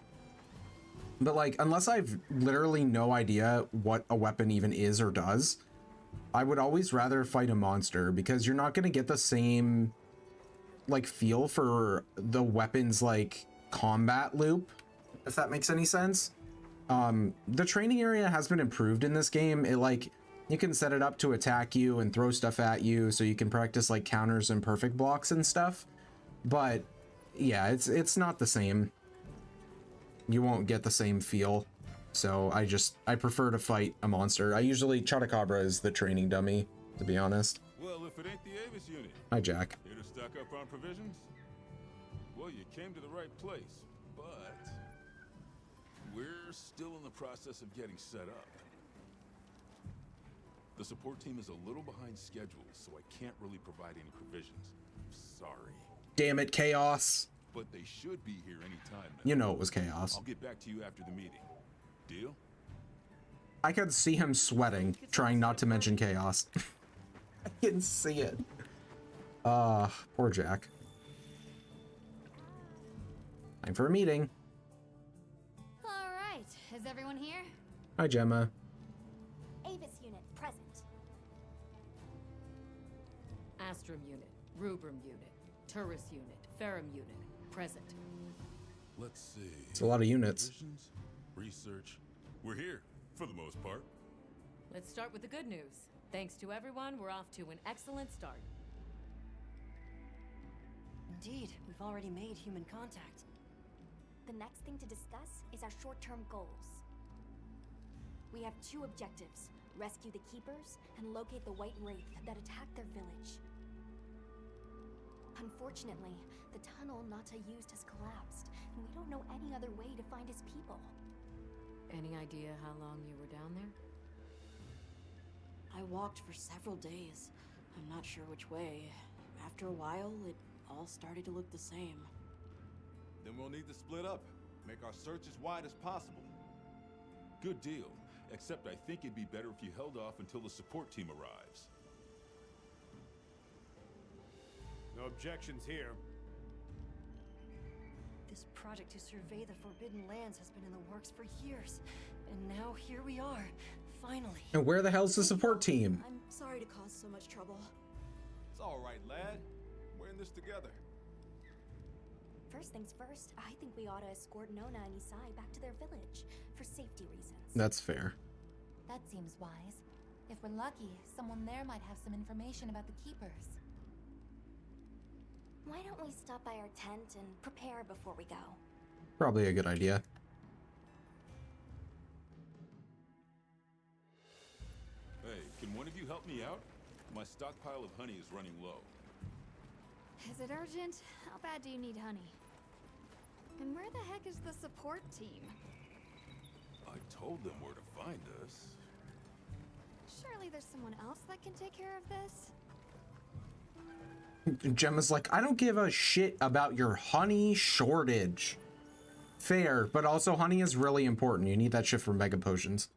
But like unless I've literally no idea what a weapon even is or does, I would always rather fight a monster, because you're not going to get the same like feel for the weapons like combat loop, if that makes any sense. The training area has been improved in this game. It like you can set it up to attack you and throw stuff at you, so you can practice like counters and perfect blocks and stuff. But yeah, it's not the same. You won't get the same feel. So I prefer to fight a monster. I usually Chotacabra is the training dummy, to be honest. Well, if it ain't the Avis unit. Hi, Jack. Here to stock up on provisions? Well, you came to the right place, but we're still in the process of getting set up. The support team is a little behind schedule, so I can't really provide any provisions. Sorry. Damn it, Chaos. But they should be here anytime now. You know it was Chaos. I'll get back to you after the meeting. Deal? I could see him sweating, trying not to mention Chaos. I can see it. Poor Jack. Time for a meeting. All right, is everyone here? Hi, Gemma. Avis unit present. Astrum unit, Rubrum unit, Turris unit, Ferrum unit, present. Let's see. It's a lot of units. Provisions, research. We're here, for the most part. Let's start with the good news. Thanks to everyone, we're off to an excellent start. Indeed, we've already made human contact. The next thing to discuss is our short-term goals. We have two objectives: rescue the Keepers and locate the White Wraith that attacked their village. Unfortunately, the tunnel Nata used has collapsed, and we don't know any other way to find his people. Any idea how long you were down there? I walked for several days. I'm not sure which way. After a while, it all started to look the same. Then we'll need to split up. Make our search as wide as possible. Good deal. Except I think it'd be better if you held off until the support team arrives. No objections here. This project to survey the Forbidden Lands has been in the works for years. And now here we are, finally. And where the hell's the support team? I'm sorry to cause so much trouble. It's all right, lad. We're in this together. First things first, I think we ought to escort Nona and Isai back to their village, for safety reasons. That's fair. That seems wise. If we're lucky, someone there might have some information about the Keepers. Why don't we stop by our tent and prepare before we go? Probably a good idea. Hey, can one of you help me out? My stockpile of honey is running low. Is it urgent? How bad do you need honey? And where the heck is the support team? I told them where to find us. Surely there's someone else that can take care of this? Gemma's like, I don't give a shit about your honey shortage. Fair, but also honey is really important. You need that shit for mega potions.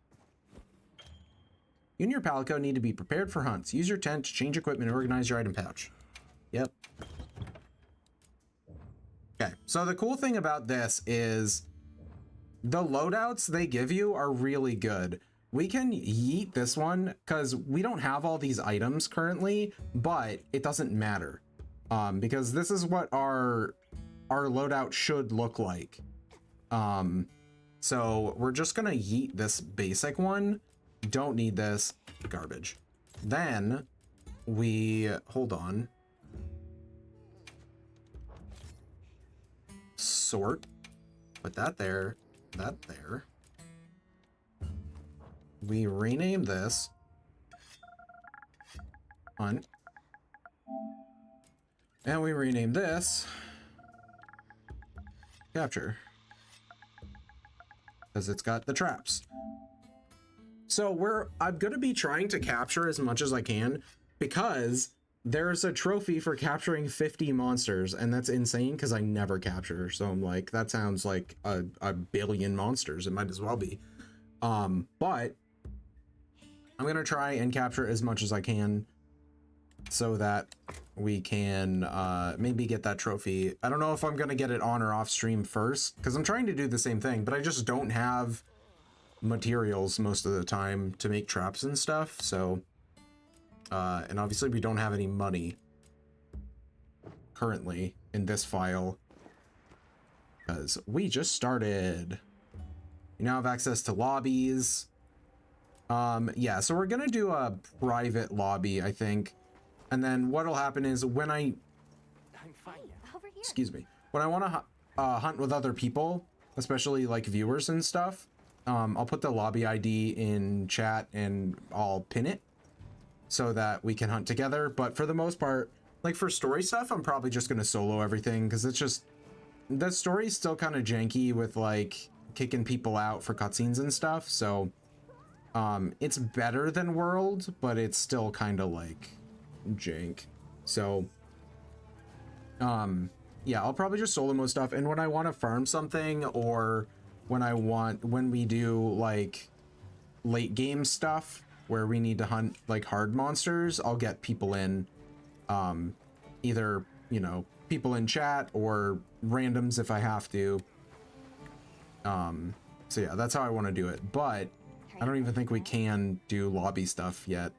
You and your Palico need to be prepared for hunts. Use your tent to change equipment and organize your item pouch. Yep. Okay, so the cool thing about this is the loadouts they give you are really good. We can yeet this one because we don't have all these items currently, but it doesn't matter because this is what our loadout should look like. So we're just gonna yeet this basic one. Don't need this, garbage. Then we, hold on. Sort, put that there, that there. We rename this hunt, and we rename this capture because it's got the traps. So I'm gonna be trying to capture as much as I can because there's a trophy for capturing 50 monsters, and that's insane because I never capture. So I'm like, that sounds like a billion monsters. It might as well be. But I'm gonna try and capture as much as I can so that we can maybe get that trophy. I don't know if I'm gonna get it on or off stream first because I'm trying to do the same thing, but I just don't have materials most of the time to make traps and stuff. So and obviously we don't have any money currently in this file because we just started. You now have access to lobbies. Yeah, so we're gonna do a private lobby, I think. And then what'll happen is when excuse me, when I want to hunt with other people, especially like viewers and stuff, I'll put the lobby ID in chat and I'll pin it so that we can hunt together. But for the most part, like for story stuff, I'm probably just gonna solo everything because it's just, the story's still kind of janky with like kicking people out for cutscenes and stuff. So it's better than World, but it's still kind of like jank. So yeah, I'll probably just solo most stuff. And when I want to farm something, or when we do like late game stuff where we need to hunt like hard monsters, I'll get people in, either, you know, people in chat or randoms if I have to. So yeah, that's how I want to do it, but I don't even think we can do lobby stuff yet.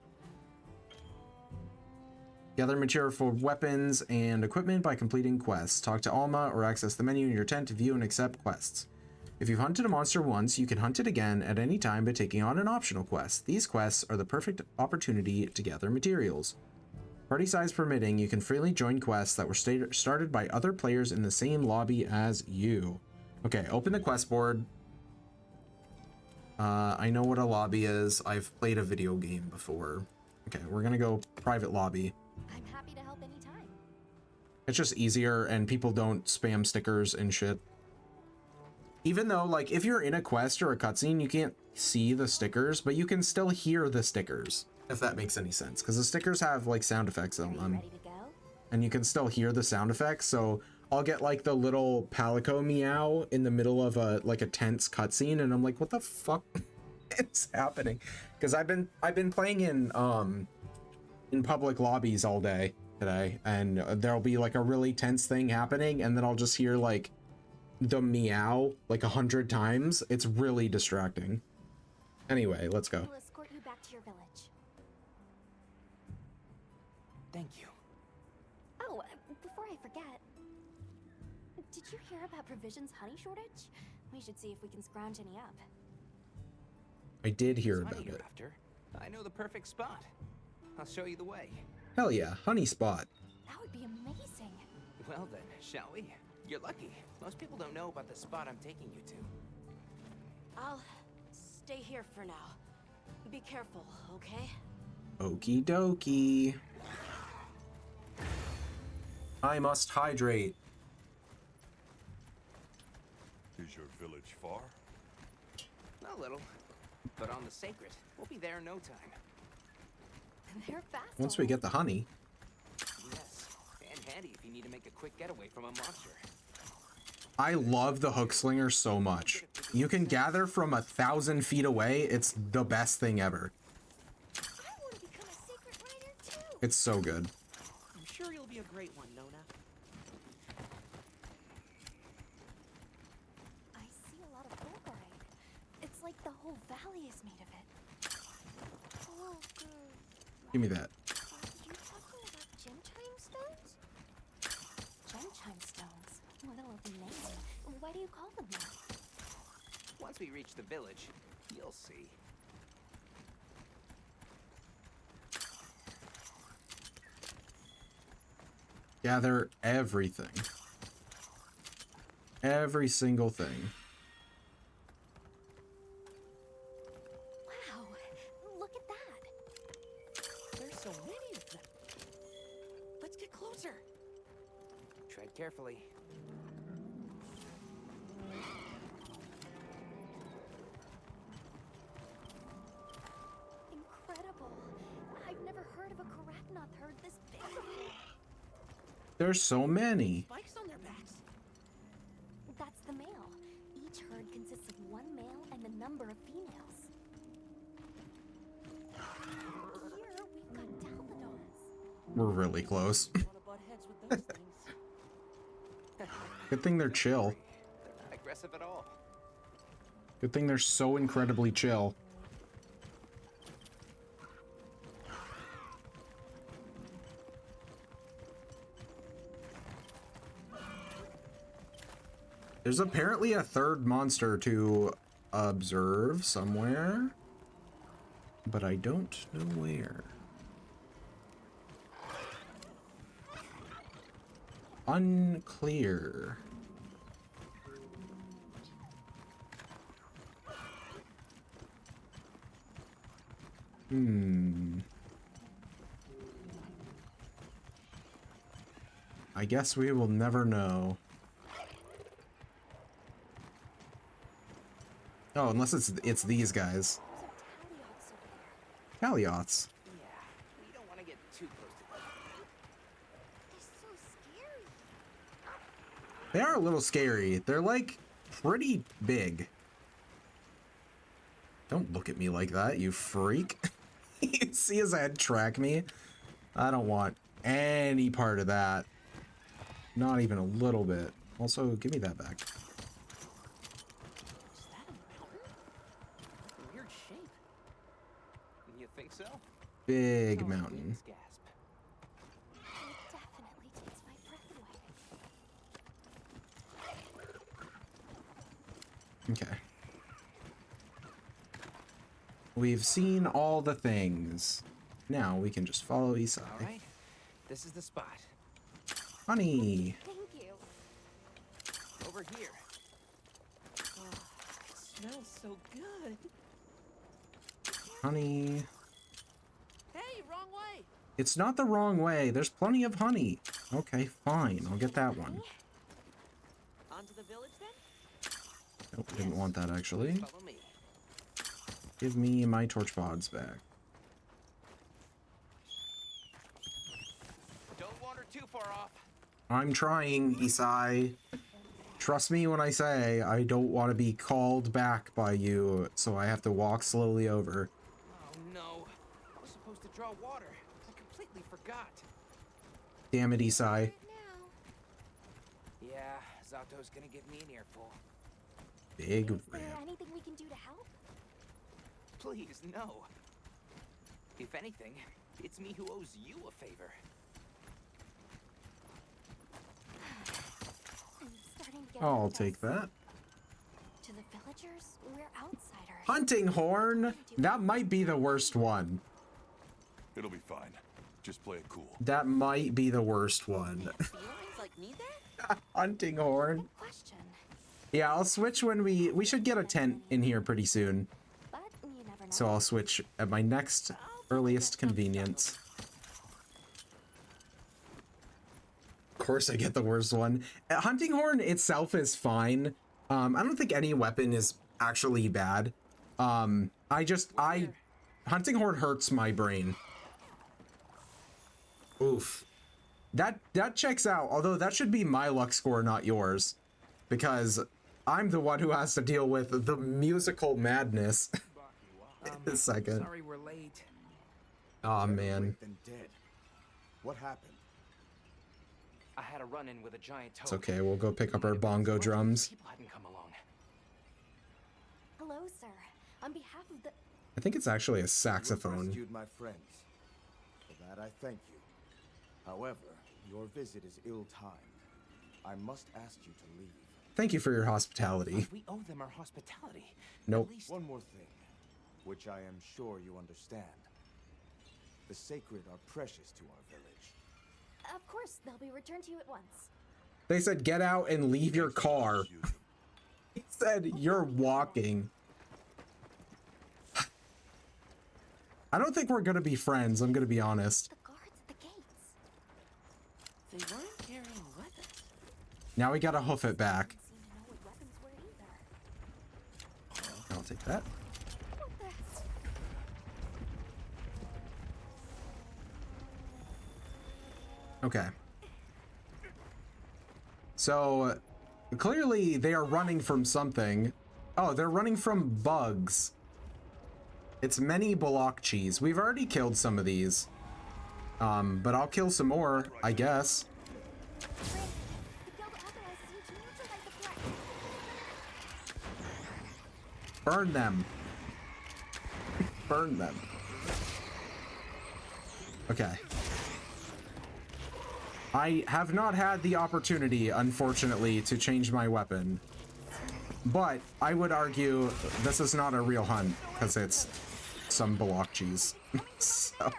Gather material for weapons and equipment by completing quests. Talk to Alma or access the menu in your tent to view and accept quests. If you've hunted a monster once, you can hunt it again at any time by taking on an optional quest. These quests are the perfect opportunity to gather materials. Party size permitting, you can freely join quests that were started by other players in the same lobby as you. Okay, open the quest board. I know what a lobby is. I've played a video game before. Okay, we're gonna go private lobby. I'm happy to help anytime. It's just easier and people don't spam stickers and shit. Even though, like, if you're in a quest or a cutscene, you can't see the stickers, but you can still hear the stickers, if that makes any sense. Because the stickers have, like, sound effects on them. Ready to go? And you can still hear the sound effects, so I'll get, like, the little Palico meow in the middle of a tense cutscene, and I'm like, what the fuck is happening? Because I've been playing in public lobbies all day today, and there'll be, like, a really tense thing happening, and then I'll just hear, like, the meow like 100 times. It's really distracting. Anyway, let's go. We'll escort you back to your village. Thank you. Oh, before I forget, did you hear about Provision's honey shortage? We should see if we can scrounge any up. I did hear It's about honey it. you're after. I know the perfect spot. I'll show you the way. Hell yeah, honey spot. That would be amazing. Well then, shall we? You're lucky. Most people don't know about the spot I'm taking you to. I'll stay here for now. Be careful, okay? Okie dokie. I must hydrate. Is your village far? A little, but on the sacred. We'll be there in no time. They're fast. Once we get the honey. Yes, and handy if you need to make a quick getaway from a monster. I love the hook slinger so much. You can gather from 1,000 feet away. It's the best thing ever. I want to become a secret writer too. It's so good. I'm sure you'll be a great one, Nona. I see a lot of fulgurite. It's like the whole valley is made of it. Give me that. Are you talking about gem chime stones? Gem chime stones? What a lovely name. Why do you call them that? Once we reach the village, you'll see. Gather everything. Every single thing. Wow, look at that. There's so many of them. Let's get closer. Tread carefully. Incredible. I've never heard of a Karaknoth herd this big before. There's so many. Spikes on their backs. That's the male. Each herd consists of one male and a number of females. Here we've got Dalphodons. We're really close. Want to butt heads with those things. Good thing they're chill. They're not aggressive at all. Good thing they're so incredibly chill. There's apparently a third monster to observe somewhere, but I don't know where. Unclear. I guess we will never know. Oh, unless it's these guys. Taliots. Yeah, we don't want to get too close to them. They're so scary. They are a little scary. They're like pretty big. Don't look at me like that, you freak. You see his head track me? I don't want any part of that. Not even a little bit. Also, give me that back. Is that a mountain? Weird shape. You think so? Big mountain. Gasp. It definitely takes my breath away. Okay. We've seen all the things. Now we can just follow Isai. All right, this is the spot. Honey. Thank you. Over here. Oh, it smells so good. Honey. Hey, wrong way. It's not the wrong way. There's plenty of honey. Okay, fine. I'll get that one. On to the village then? Nope, didn't want that actually. Follow me. Give me my torch pods back. Don't wander too far off. I'm trying, Isai. Trust me when I say I don't want to be called back by you, so I have to walk slowly over. Oh no, I was supposed to draw water. I completely forgot. Damn it, Isai. Yeah, Zato's gonna give me an earful. Big Is there ramp. anything we can do to help? Please, no. If anything, it's me who owes you a favor. I'm starting to get I'll nervous. take that. To the villagers, we're outsiders. Hunting horn? That might be the worst one. It'll be fine. Just play it cool. That might be the worst one. Felines like me there? Hunting horn. Question. Yeah, I'll switch when we should get a tent in here pretty soon. But you never know. So I'll switch at my next earliest convenience. Of course I get the worst one. Hunting horn itself is fine. I don't think any weapon is actually bad. Hunting horn hurts my brain. Oof. That checks out, although that should be my luck score, not yours. Because I'm the one who has to deal with the musical madness. In a second. Sorry we're late. Oh man. Than dead. What happened? I had a run-in with a giant toad. It's okay, we'll go pick up our bongo drums. People hadn't come along. Hello, sir. On behalf of the... I think it's actually a You saxophone. rescued my friends. For that I thank you. However, your visit is ill-timed. I must ask you to leave. Thank you for your hospitality. We owe them our hospitality. Nope. At least... One more thing, which I am sure you understand. The sacred are precious to our village. Of course, they'll be returned to you at once. They said get out and leave your car. He said you're walking. I don't think we're gonna be friends, I'm gonna be honest. The guards at the gates. They weren't carrying weapons. Now we gotta hoof it back. Seem to know what weapons were either. I'll take that. What the... Okay. So clearly they are running from something. Oh, they're running from bugs. It's many Bolokchis. We've already killed some of these. But I'll kill some more, I guess. The guild authorizes you to neutralize the threat. Burn them. Burn them. Okay. I have not had the opportunity, unfortunately, to change my weapon. But I would argue this is not a real hunt, because it's some Bolokchis. So,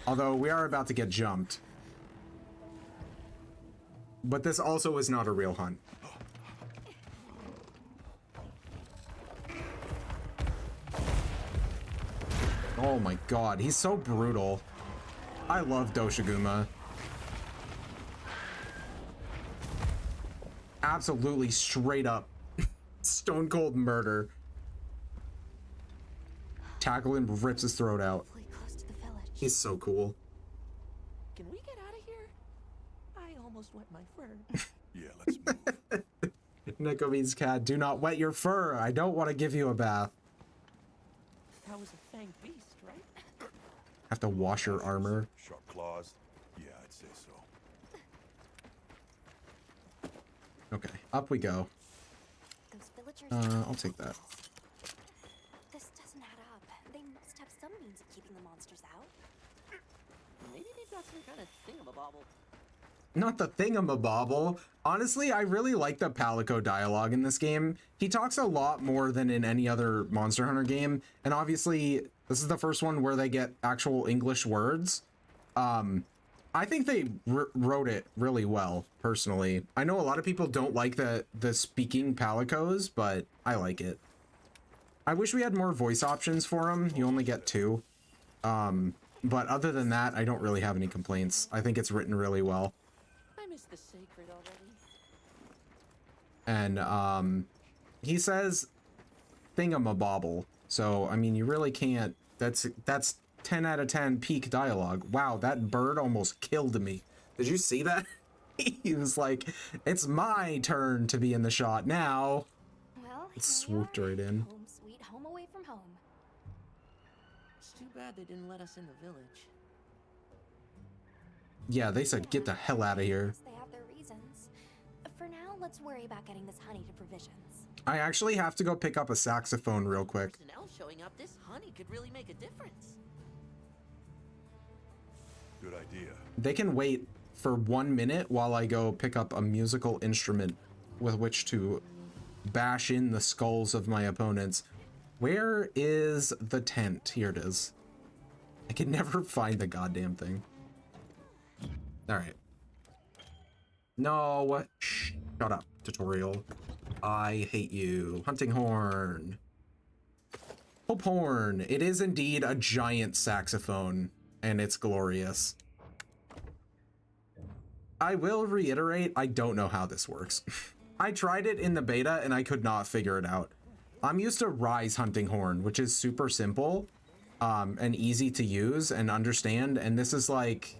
although we are about to get jumped. But this also is not a real hunt. Oh my god, he's so brutal. I love Doshiguma. Absolutely straight up stone cold murder. Tackle him, rips his throat out. Close to the village. He's so cool. Can we get out of here? I almost wet my fur. Yeah, let's move. Nekomi's cat, do not wet your fur. I don't want to give you a bath. That was a fanged beast, right? Have to wash your armor. Sharp claws? Yeah, I'd say so. Okay, up we go. Those villagers... I'll take that. This doesn't add up. They must have some means of keeping the monsters out. Maybe they've got some kind of thingamabobble. Not the thingamabobble. Honestly, I really like the Palico dialogue in this game. He talks a lot more than in any other Monster Hunter game. And obviously, this is the first one where they get actual English words. I think they wrote it really well, personally. I know a lot of people don't like the speaking Palicos, but I like it. I wish we had more voice options for him. You only get 2. But other than that, I don't really have any complaints. I think it's written really well. I miss the sacred already. And he says thingamabobble. So, I mean, you really can't... That's 10 out of 10 peak dialogue. Wow, that bird almost killed me. Did you see that? He was like, it's my turn to be in the shot now. Well, It swooped right in. home sweet home away from home. It's too bad they didn't let us in the village. Yeah, they said, get the hell out of here. They have their reasons. For now, let's worry about getting this honey to provisions. I actually have to go pick up a saxophone real quick. Personnel showing up, this honey could really make a difference. Good idea. They can wait for 1 minute while I go pick up a musical instrument with which to bash in the skulls of my opponents. Where is the tent? Here it is. I can never find the goddamn thing. All right. No, shut up, tutorial. I hate you. Hunting horn. Hope horn. It is indeed a giant saxophone, and it's glorious. I will reiterate, I don't know how this works. I tried it in the beta and I could not figure it out. I'm used to Rise hunting horn, which is super simple and easy to use and understand. And this is like,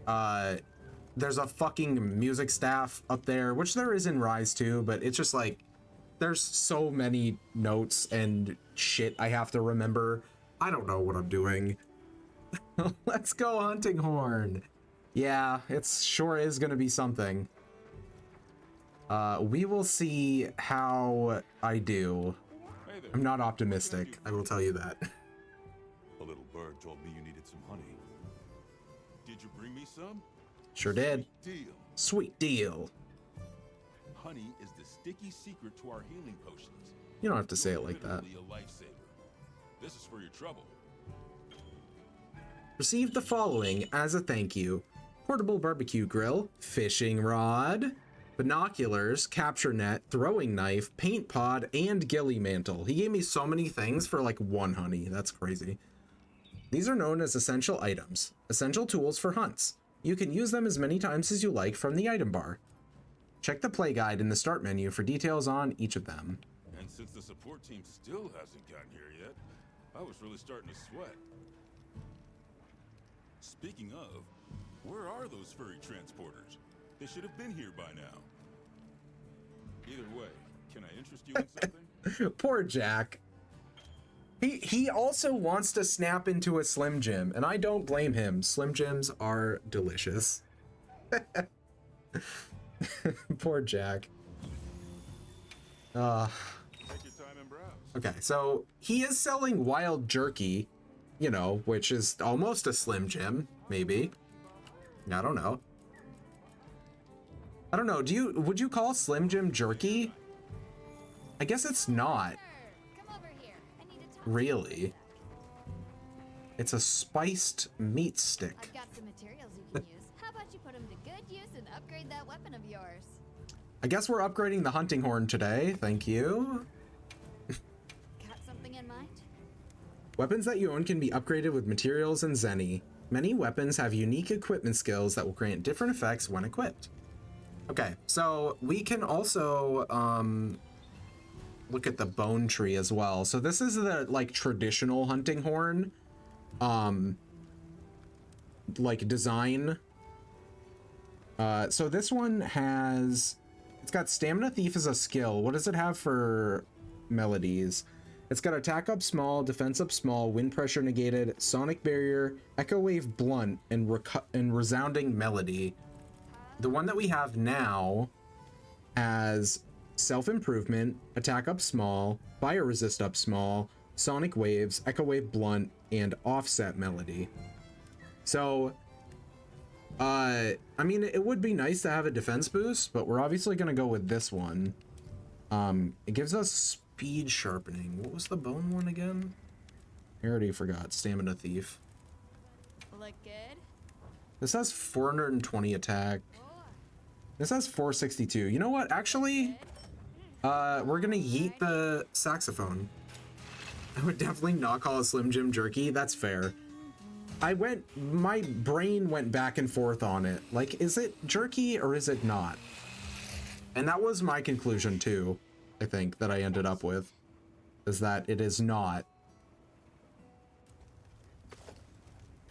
there's a fucking music staff up there, which there is in Rise too, but it's just like, there's so many notes and shit I have to remember. I don't know what I'm doing. Let's go hunting horn. Yeah, it sure is gonna be something. We will see how I do. Hey there. I'm not optimistic, I will tell you that. A little bird told me you needed some honey. Did you bring me some? Sure did. Deal. Sweet deal. Honey is the sticky secret to our healing potions. You don't have to say it like that. Literally a lifesaver. This is for your trouble. Receive the following as a thank you. Portable barbecue grill, fishing rod, binoculars, capture net, throwing knife, paint pod, and ghillie mantle. He gave me so many things for like one honey. That's crazy. These are known as essential items, essential tools for hunts. You can use them as many times as you like from the item bar. Check the play guide in the start menu for details on each of them. And since the support team still hasn't gotten here yet, I was really starting to sweat. Speaking of, where are those furry transporters? They should have been here by now. Either way, can I interest you in something? Poor Jack. He also wants to snap into a Slim Jim, and I don't blame him. Slim Jims are delicious. Poor Jack. Take your time and browse. Okay, so he is selling wild jerky, you know, which is almost a Slim Jim, maybe. I don't know. I don't know. Would you call Slim Jim jerky? I guess it's not. Come over here. I need to talk Really. It's a spiced meat stick. I've got some materials you can use. How about you put them to good use and upgrade that weapon of yours? I guess we're upgrading the hunting horn today. Thank you. Got something in mind? Weapons that you own can be upgraded with materials and Zenny. Many weapons have unique equipment skills that will grant different effects when equipped. Okay, so we can also look at the bone tree as well. So this is the like traditional hunting horn like design. So this one has, it's got Stamina Thief as a skill. What does it have for melodies? It's got Attack Up Small, Defense Up Small, Wind Pressure Negated, Sonic Barrier, Echo Wave Blunt, and Resounding Melody. The one that we have now has Self-Improvement, Attack Up Small, Fire Resist Up Small, Sonic Waves, Echo Wave Blunt, and Offset Melody. So, I mean, it would be nice to have a defense boost, but we're obviously going to go with this one. It gives us speed sharpening. What was the bone one again? I already forgot. Stamina Thief. Look good? This has 420 attack. This has 462. You know what? Actually, we're gonna yeet the saxophone. I would definitely not call it Slim Jim jerky. That's fair. My brain went back and forth on it. Like, is it jerky or is it not? And that was my conclusion too, I think, that I ended up with, is that it is not.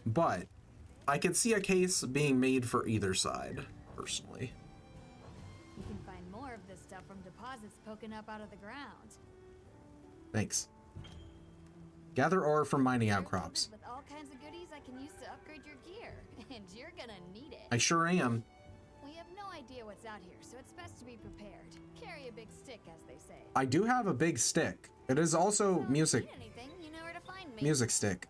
But I could see a case being made for either side, personally. You can find more of this stuff from deposits poking up out of the ground. Thanks. Gather ore from mining outcrops. With all kinds of goodies I can use to upgrade your gear, and you're gonna need it. I sure am. We have no idea what's out here, so it's best to be prepared. Carry a big stick, as they say. I do have a big stick. It is also music. If you need anything, you know where to find me. Music stick.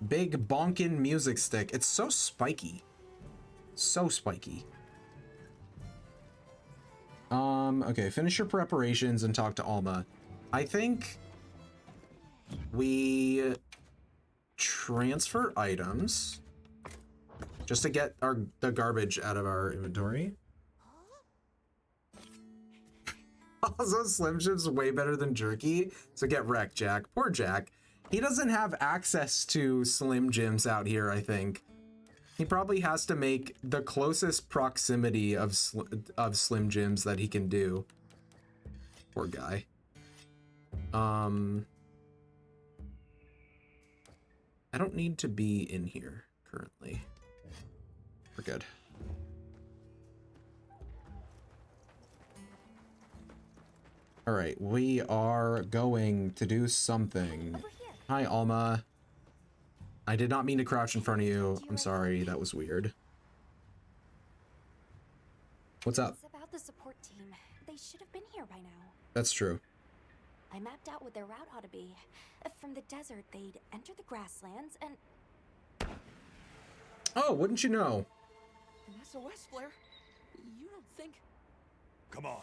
Big bonkin' music stick. It's so spiky. So spiky. Okay, finish your preparations and talk to Alma. I think we transfer items. just to get the garbage out of our inventory. Also, Slim Jim's way better than Jerky, so get wrecked, Jack. Poor Jack. He doesn't have access to Slim Jims out here, I think. He probably has to make the closest proximity of Slim Jims that he can do. Poor guy. I don't need to be in here currently. We're good. All right, we are going to do something. Hi, Alma. I did not mean to crouch in front of you. I'm sorry, that was weird. What's up? It's about the support team. They should have been here by now. That's true. I mapped out what their route ought to be. From the desert, they'd enter the grasslands and... Oh, wouldn't you know? An SOS flare? You don't think... Come on.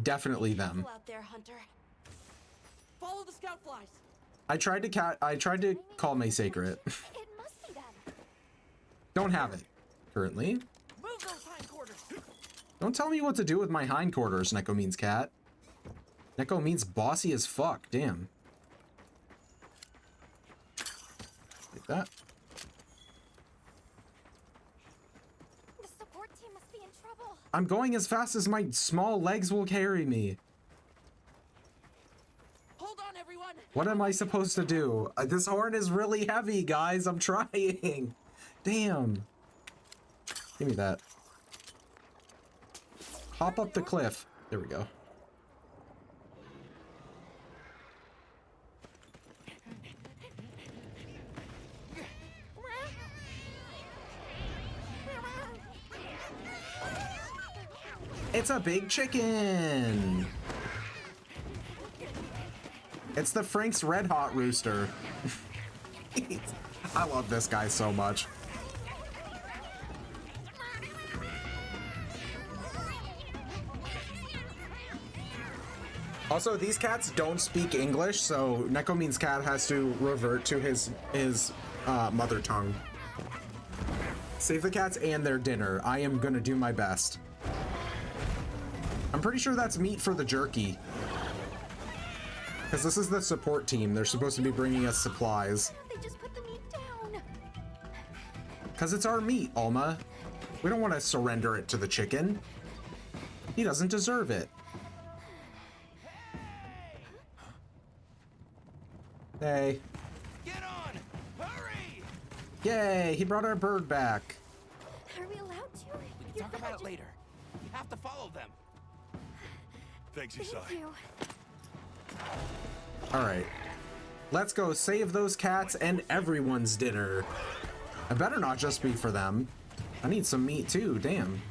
Definitely them. Careful out there, Hunter. Follow the scout flies. I tried to call my sacred. It must be them. Don't have it currently. Move those hindquarters. Don't tell me what to do with my hindquarters, Neko means cat. Neko means bossy as fuck. Damn. Like that. The support team must be in trouble. I'm going as fast as my small legs will carry me. Hold on, everyone. What am I supposed to do? This horn is really heavy, guys. I'm trying. Damn. Give me that. Hop up the cliff. There we go. It's a big chicken. It's the Frank's Red Hot Rooster. I love this guy so much. Also, these cats don't speak English, so Neko means cat has to revert to his mother tongue. Save the cats and their dinner. I am gonna do my best. I'm pretty sure that's meat for the jerky. Because this is the support team. They're supposed to be bringing us supplies. They just put the meat down. Because it's our meat, Alma. We don't want to surrender it to the chicken. He doesn't deserve it. Hey. Get on! Hurry! Yay, he brought our bird back. Are we allowed to? We can talk about it later. We have to follow them. Thanks, Isai. Thank you. All right. Let's go save those cats and everyone's dinner. I better not just be for them. I need some meat too, damn.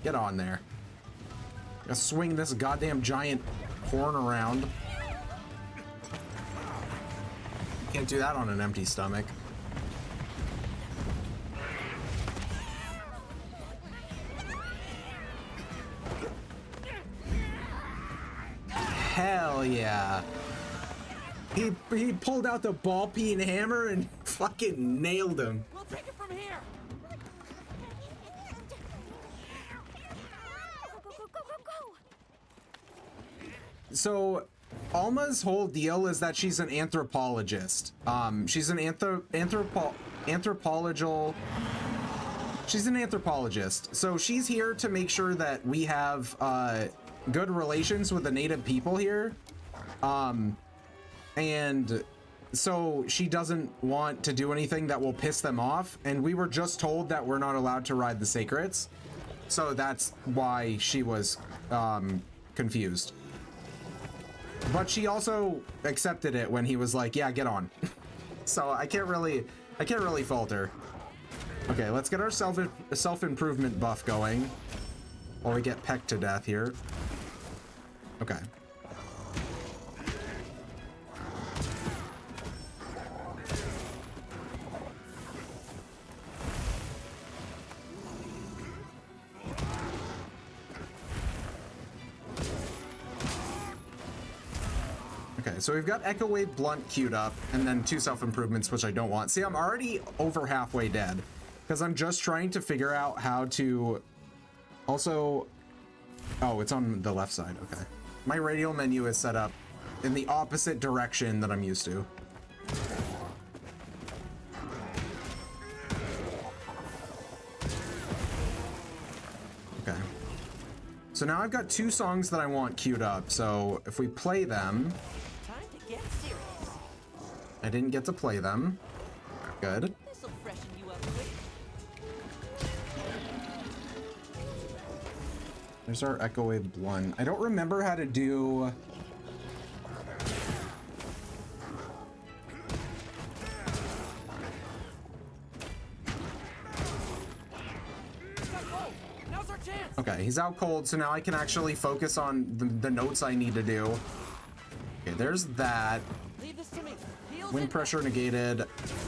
Get on there. Gotta swing this goddamn giant horn around. Can't do that on an empty stomach. Hell yeah. He pulled out the ball-peen hammer and fucking nailed him. We'll take it from here. Go, go, go, go, go. So Alma's whole deal is that she's an anthropologist. She's an anthropologist. So she's here to make sure that we have good relations with the native people here. And so she doesn't want to do anything that will piss them off. And we were just told that we're not allowed to ride the sacreds. So that's why she was confused. But she also accepted it when he was like, yeah, get on. So I can't really fault her. Okay, let's get our self-improvement buff going. Or we get pecked to death here. Okay. Okay, so we've got Echo Wave Blunt queued up, and then 2 self-improvements, which I don't want. See, I'm already over halfway dead, because I'm just trying to figure out how to also... Oh, it's on the left side, okay. My radial menu is set up in the opposite direction that I'm used to. Okay. So now I've got 2 songs that I want queued up, so if we play them... Time to get serious. I didn't get to play them. Good. This'll freshen you up quick. There's our Echo Wave Blunt. I don't remember how to do... Okay, he's out cold, so now I can actually focus on the notes I need to do. Okay, there's that. Leave this to me. Wind pressure negated.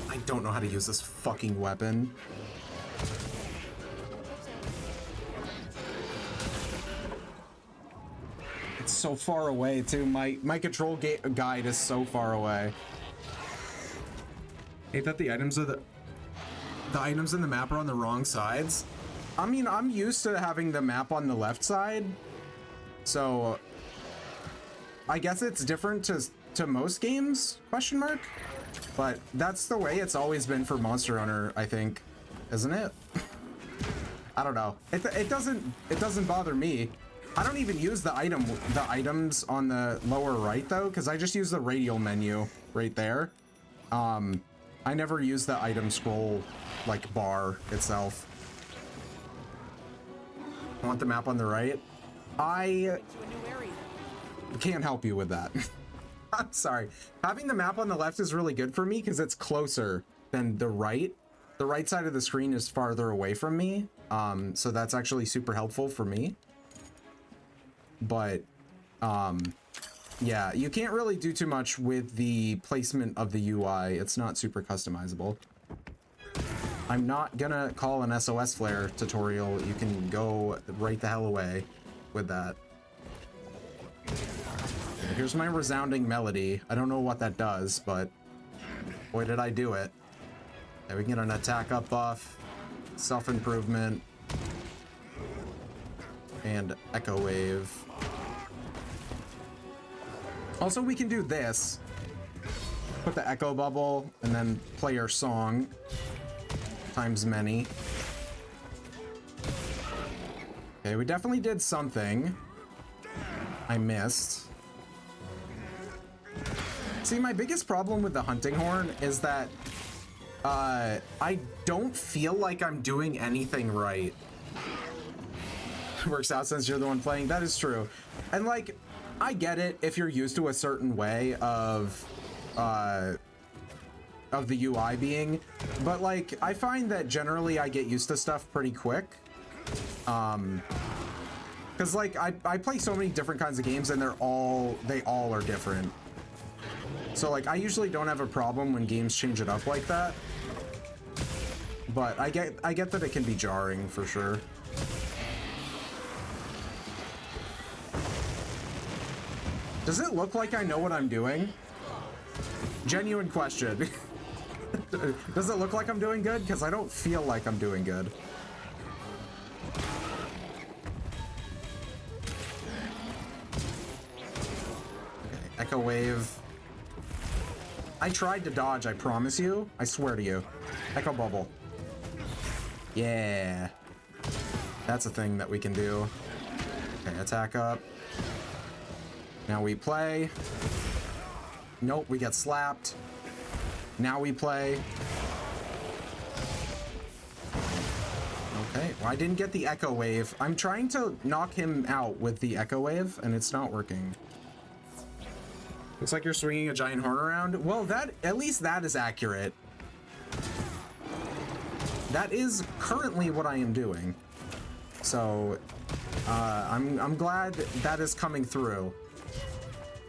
I don't know how to use this fucking weapon. It's so far away, too. My control guide is so far away. I hate that the items in the map are on the wrong sides. I mean, I'm used to having the map on the left side, so I guess it's different to most games, question mark? But that's the way it's always been for Monster Hunter, I think, isn't it? I don't know. It doesn't bother me. I don't even use the items on the lower right though, because I just use the radial menu right there. I never use the item scroll like bar itself. I want the map on the right. I can't help you with that. I'm sorry. Having the map on the left is really good for me because it's closer than the right. The right side of the screen is farther away from me. So that's actually super helpful for me. But yeah, you can't really do too much with the placement of the UI. It's not super customizable. I'm not gonna call an SOS flare tutorial. You can go right the hell away with that. Here's my resounding melody. I don't know what that does, but boy did I do it. Okay, we can get an attack up buff, self-improvement, and Echo Wave. Also, we can do this. Put the echo bubble and then play our song times many. Okay, we definitely did something I missed. See, my biggest problem with the hunting horn is that I don't feel like I'm doing anything right. Works out since you're the one playing. That is true. And like, I get it if you're used to a certain way of the UI being, but like, I find that generally I get used to stuff pretty quick. Because like, I play so many different kinds of games and they all are different. So like, I usually don't have a problem when games change it up like that. But I get that it can be jarring for sure. Does it look like I know what I'm doing? Genuine question. Does it look like I'm doing good? Because I don't feel like I'm doing good. Okay, Echo Wave. I tried to dodge, I promise you. I swear to you. Echo Bubble. Yeah. That's a thing that we can do. Okay, attack up. Now we play. Nope, we get slapped. Now we play. Okay, well, I didn't get the Echo Wave. I'm trying to knock him out with the Echo Wave, and it's not working. Looks like you're swinging a giant horn around. Well, at least that is accurate. That is currently what I am doing. So, I'm glad that is coming through.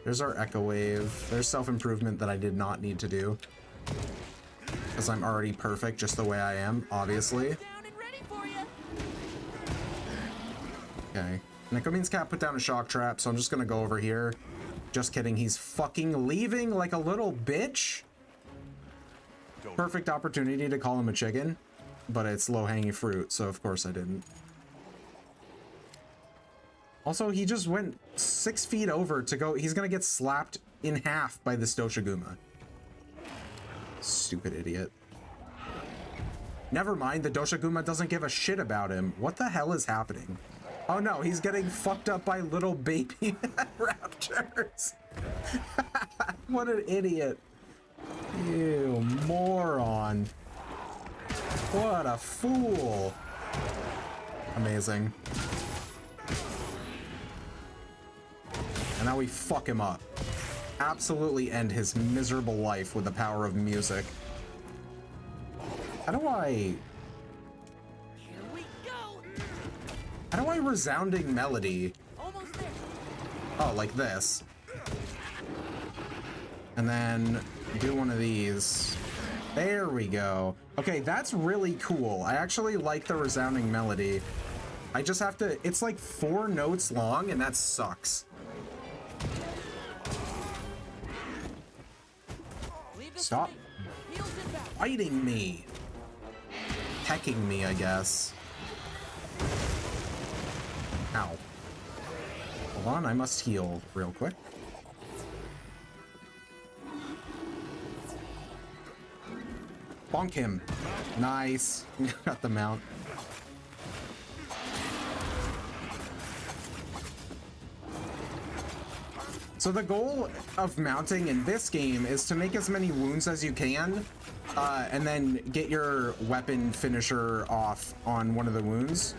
There's our Echo Wave. There's self-improvement that I did not need to do. Because I'm already perfect just the way I am, obviously. Okay. Nekomin's cat put down a shock trap, so I'm just gonna go over here. Just kidding, he's fucking leaving like a little bitch. Perfect opportunity to call him a chicken, but it's low-hanging fruit, so of course I didn't. Also, he just went 6 feet over to go. He's gonna get slapped in half by this Doshiguma. Stupid idiot. Never mind, the Doshiguma doesn't give a shit about him. What the hell is happening? Oh no, he's getting fucked up by little baby raptors. What an idiot. Ew, moron. What a fool. Amazing. And now we fuck him up. Absolutely end his miserable life with the power of music. How do I resounding melody? Oh, like this. And then do one of these. There we go. Okay, that's really cool. I actually like the resounding melody. I just have to, it's like 4 notes long and that sucks. Stop biting me. Pecking me, I guess. Ow. Hold on, I must heal real quick. Bonk him. Nice. Got the mount. So the goal of mounting in this game is to make as many wounds as you can, and then get your weapon finisher off on one of the wounds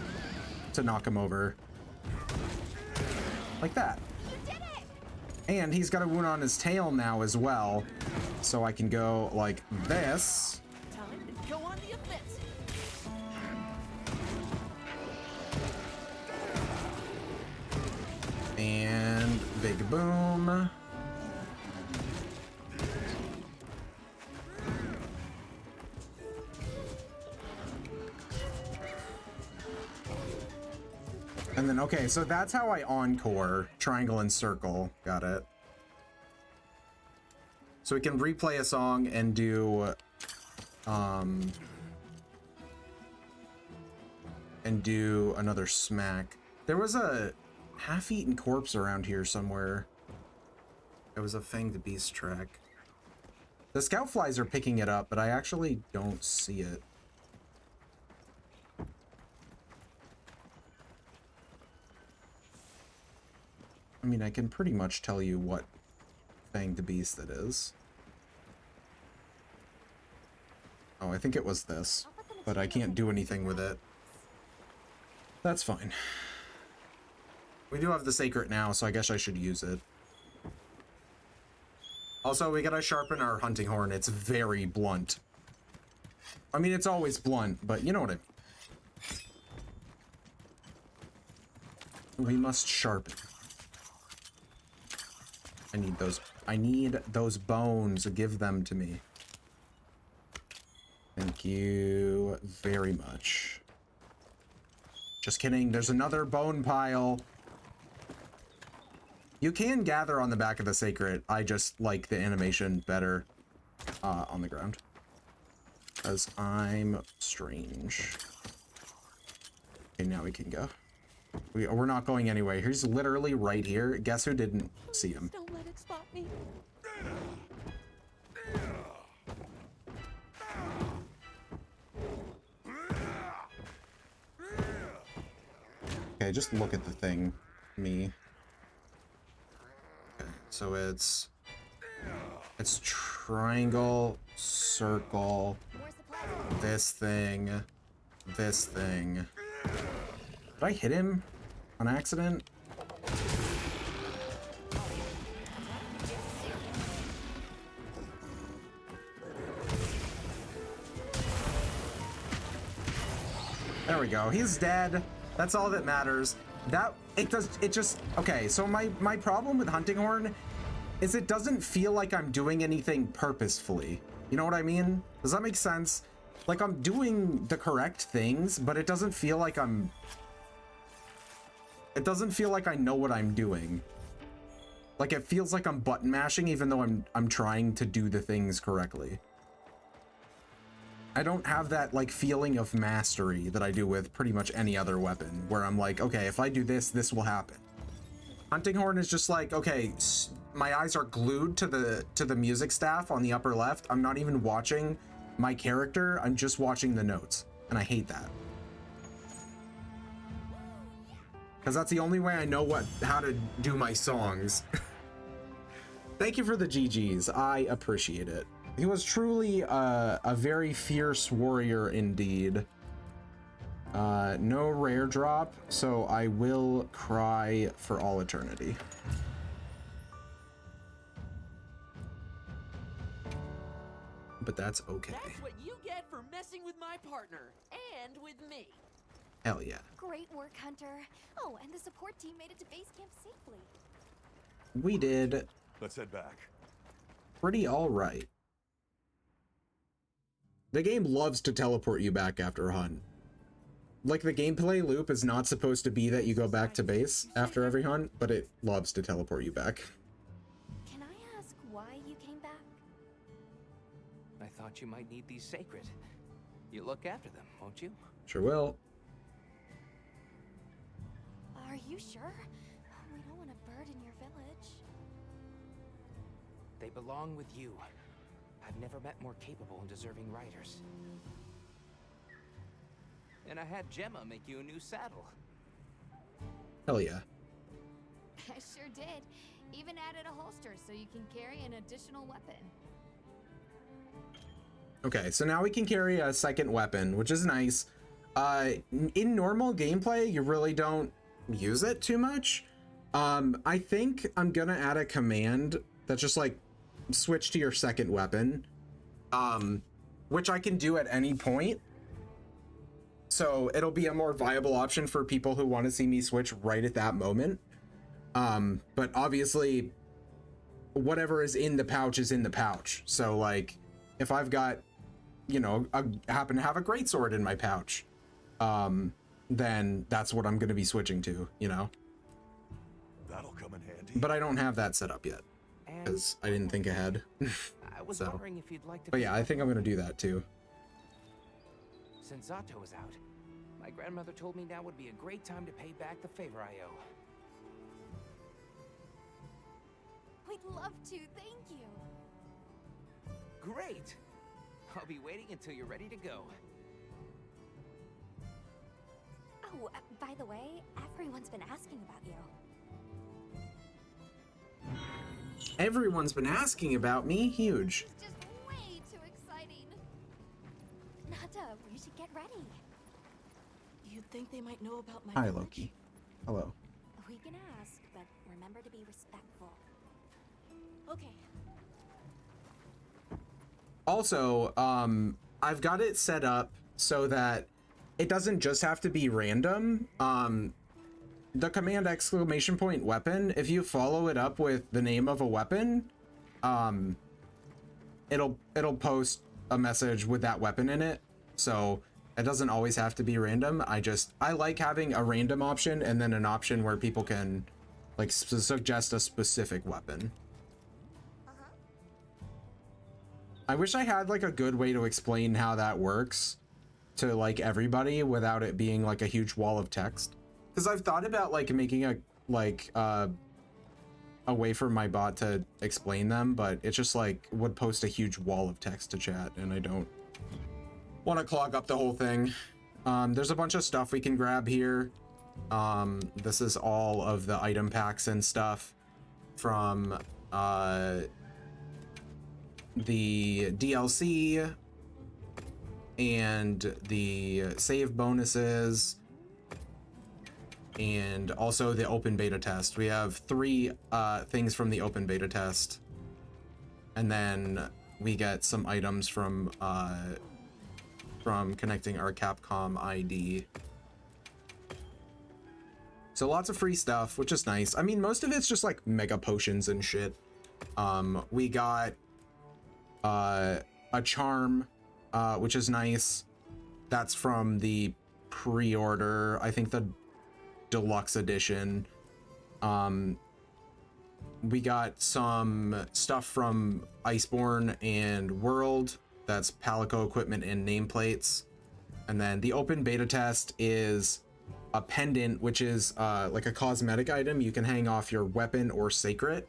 to knock him over. Like that. And he's got a wound on his tail now as well, so I can go like this. Go on the offensive. And big boom. And then, okay, so that's how I encore. Triangle and circle. Got it. So we can replay a song and do another smack. There was a half-eaten corpse around here somewhere. It was a Fanged Beast track. The scout flies are picking it up, but I actually don't see it. I mean, I can pretty much tell you what Fanged Beast it is. Oh, I think it was this, but I can't do anything with it. That's fine. We do have the Sacred now, so I guess I should use it. Also, we gotta sharpen our hunting horn. It's very blunt. I mean, it's always blunt, but you know what I mean. We must sharpen. I need those bones. Give them to me. Thank you very much. Just kidding. There's another bone pile. You can gather on the back of the Sacred. I just like the animation better on the ground. Because I'm strange. Okay, now we can go. We're not going anywhere. He's literally right here. Guess who didn't see him? Don't let it spot me. Okay, just look at the thing. Me. Okay, so it's triangle, circle, this thing, this thing. Did I hit him on accident? There we go. He's dead. That's all that matters. Okay, so my problem with Hunting Horn is it doesn't feel like I'm doing anything purposefully. You know what I mean? Does that make sense? Like, I'm doing the correct things, but it doesn't feel like it doesn't feel like I know what I'm doing. Like, it feels like I'm button mashing even though I'm trying to do the things correctly. I don't have that, like, feeling of mastery that I do with pretty much any other weapon, where I'm like, okay, if I do this, this will happen. Hunting Horn is just like, okay, my eyes are glued to the music staff on the upper left. I'm not even watching my character, I'm just watching the notes, and I hate that. Because that's the only way I know how to do my songs. Thank you for the GGs. I appreciate it. He was truly a very fierce warrior indeed. No rare drop, so I will cry for all eternity. But that's okay. That's what you get for messing with my partner and with me. Hell yeah. Great work, Hunter. Oh, and the support team made it to base camp safely. We did. Let's head back. Pretty all right. The game loves to teleport you back after a hunt. Like, the gameplay loop is not supposed to be that you go back to base after every hunt, but it loves to teleport you back. Can I ask why you came back? I thought you might need these sacred. You look after them, won't you? Sure will. Are you sure? We don't want to burden your village. They belong with you. I've never met more capable and deserving riders. And I had Gemma make you a new saddle. Hell yeah. I sure did. Even added a holster so you can carry an additional weapon. Okay, so now we can carry a second weapon, which is nice. In normal gameplay, you really don't use it too much. I think I'm gonna add a command that's just like switch to your second weapon, which I can do at any point. So it'll be a more viable option for people who want to see me switch right at that moment. But obviously, whatever is in the pouch is in the pouch. So like, if I've got, you know, I happen to have a greatsword in my pouch, then that's what I'm going to be switching to, you know? That'll come in handy. But I don't have that set up yet, because I didn't think ahead. I was So. wondering if you'd like to. But yeah, I think I'm going to do that too. Since Zato is out, my grandmother told me now would be a great time to pay back the favor I owe. We'd love to, thank you. Great! I'll be waiting until you're ready to go. Oh, by the way, everyone's been asking about you. Everyone's been asking about me. Huge. It's just way too exciting. Nata, we should get ready. You'd think they might know about my Hi, village? Loki. Hello. We can ask, but remember to be respectful. Okay. Also, I've got it set up so that it doesn't just have to be random. The command ! weapon, if you follow it up with the name of a weapon, it'll post a message with that weapon in it. So it doesn't always have to be random. I like having a random option and then an option where people can like suggest a specific weapon. I wish I had like a good way to explain how that works to like everybody without it being like a huge wall of text. Because I've thought about like making a way for my bot to explain them, but it's just like would post a huge wall of text to chat, and I don't want to clog up the whole thing. There's a bunch of stuff we can grab here. This is all of the item packs and stuff from the DLC and the save bonuses and also the open beta test. We have 3 things from the open beta test, and then we get some items from connecting our Capcom ID. So lots of free stuff, which is nice. I mean, most of it's just like mega potions and shit. We got a charm, which is nice. That's from the pre-order, I think the deluxe edition. we got some stuff from Iceborne and World. That's Palico equipment and nameplates. And then the open beta test is a pendant, which is like a cosmetic item you can hang off your weapon or sacred.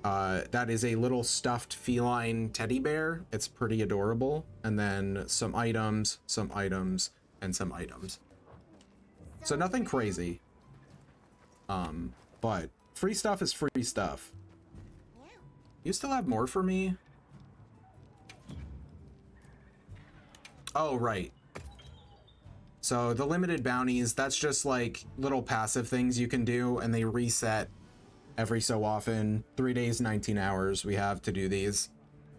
That is a little stuffed feline teddy bear. It's pretty adorable. And then some items, and some items. So nothing crazy. But free stuff is free stuff. You still have more for me? Oh, right. So the limited bounties, that's just like little passive things you can do, and they reset every so often. 3 days, 19 hours we have to do these.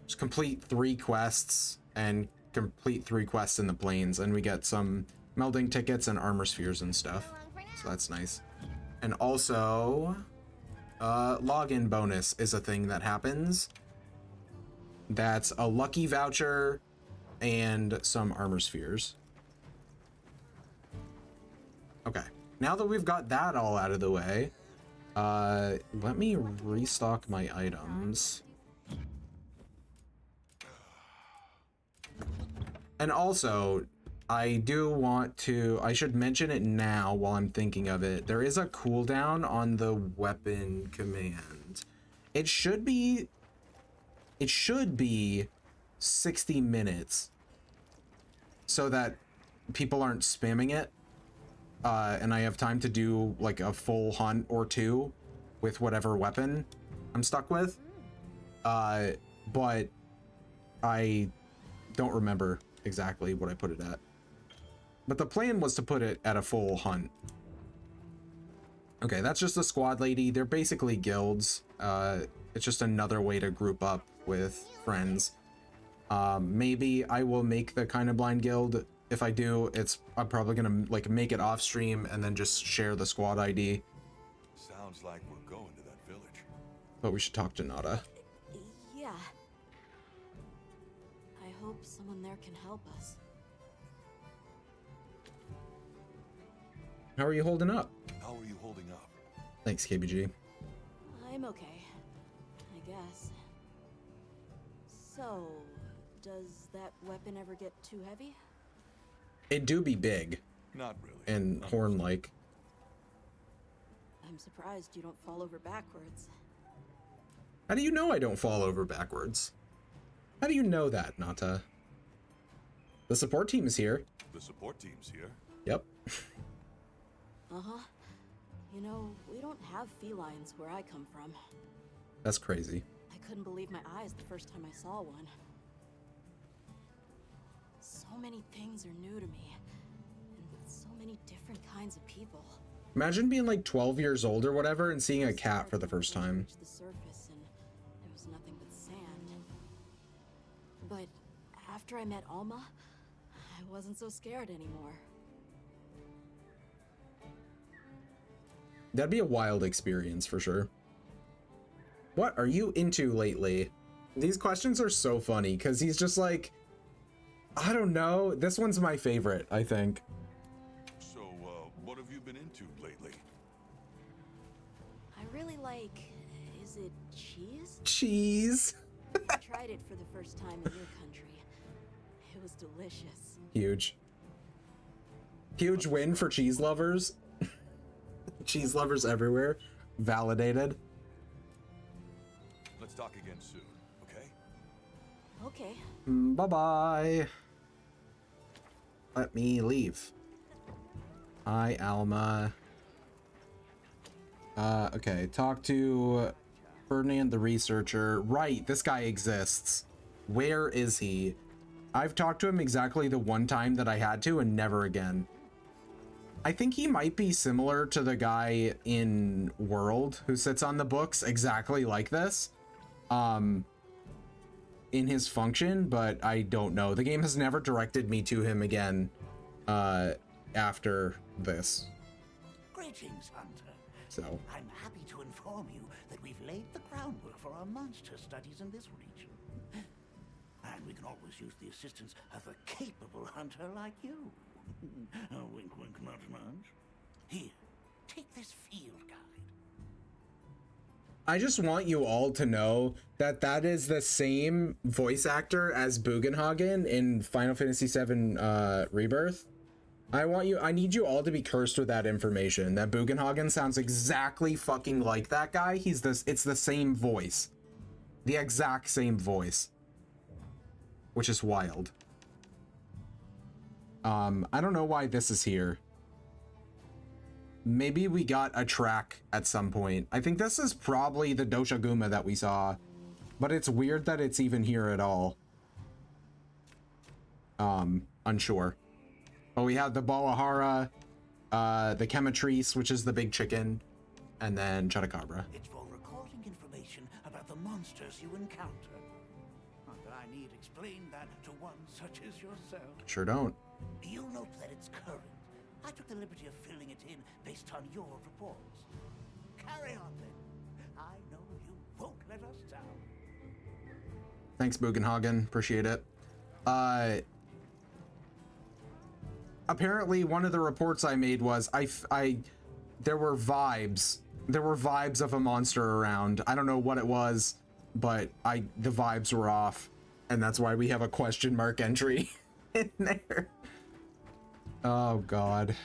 Just complete 3 quests and complete 3 quests in the plains, and we get some melding tickets and armor spheres and stuff. So that's nice. And also, login bonus is a thing that happens. That's a lucky voucher and some armor spheres. Okay, now that we've got that all out of the way, let me restock my items. And also, I do want to, I should mention it now while I'm thinking of it. There is a cooldown on the weapon command. It should be 60 minutes so that people aren't spamming it. And I have time to do like a full hunt or 2 with whatever weapon I'm stuck with. But I don't remember exactly what I put it at. But the plan was to put it at a full hunt. Okay, that's just a squad lady. They're basically guilds. It's just another way to group up with friends. Maybe I will make the Kinda Blind guild. If I do, I'm probably gonna like make it off stream and then just share the squad ID. Sounds like we're going to that village. But we should talk to Nada. Yeah. I hope someone there can help us. How are you holding up? How are you holding up? Thanks, KBG. I'm okay, I guess. So, does that weapon ever get too heavy? It do be big. Not really. And horn-like. I'm surprised you don't fall over backwards. How do you know I don't fall over backwards? How do you know that, Nata? The support team is here. The support team's here? Yep. Uh-huh. You know, we don't have felines where I come from. That's crazy. I couldn't believe my eyes the first time I saw one. So many things are new to me, and with so many different kinds of people. Imagine being like 12 years old or whatever and seeing a cat for the first time. The surface and there was nothing but sand. But after I met Alma, I wasn't so scared anymore. That'd be a wild experience for sure. What are you into lately? These questions are so funny because he's just like, I don't know. This one's my favorite, I think. So, what have you been into lately? I really like, is it cheese? Cheese. I tried it for the first time in your country. It was delicious. Huge. Huge win for cheese lovers. Cheese lovers everywhere. Validated. Let's talk again soon, okay? Okay. Bye-bye. Let me leave. Hi, Alma. Okay, talk to Ferdinand the researcher. Right, this guy exists. Where is he? I've talked to him exactly the one time that I had to and never again. I think he might be similar to the guy in World who sits on the books exactly like this. In his function, but I don't know. The game has never directed me to him again after this. Greetings, Hunter. So I'm happy to inform you that we've laid the groundwork for our monster studies in this region. And we can always use the assistance of a capable hunter like you. Wink, wink, nudge, nudge. Here, take this field guide. I just want you all to know that that is the same voice actor as Bugenhagen in Final Fantasy VII Rebirth. I need you all to be cursed with that information, that Bugenhagen sounds exactly fucking like that guy. It's the same voice. The exact same voice. Which is wild. I don't know why this is here. Maybe we got a track at some point. I think this is probably the Doshaguma that we saw, but it's weird that it's even here at all. Unsure. But we have the Bawahara, the Chematrice, which is the big chicken, and then Chutacabra. It's for recording information about the monsters you encounter. Not that I need explain that to one such as yourself. Sure don't. You'll note that it's current. I took the liberty of filling it in based on your reports. Carry on then. I know you won't let us down. Thanks, Bugenhagen. Appreciate it. Apparently one of the reports I made was there were vibes. There were vibes of a monster around. I don't know what it was, but the vibes were off, and that's why we have a question mark entry in there. Oh God.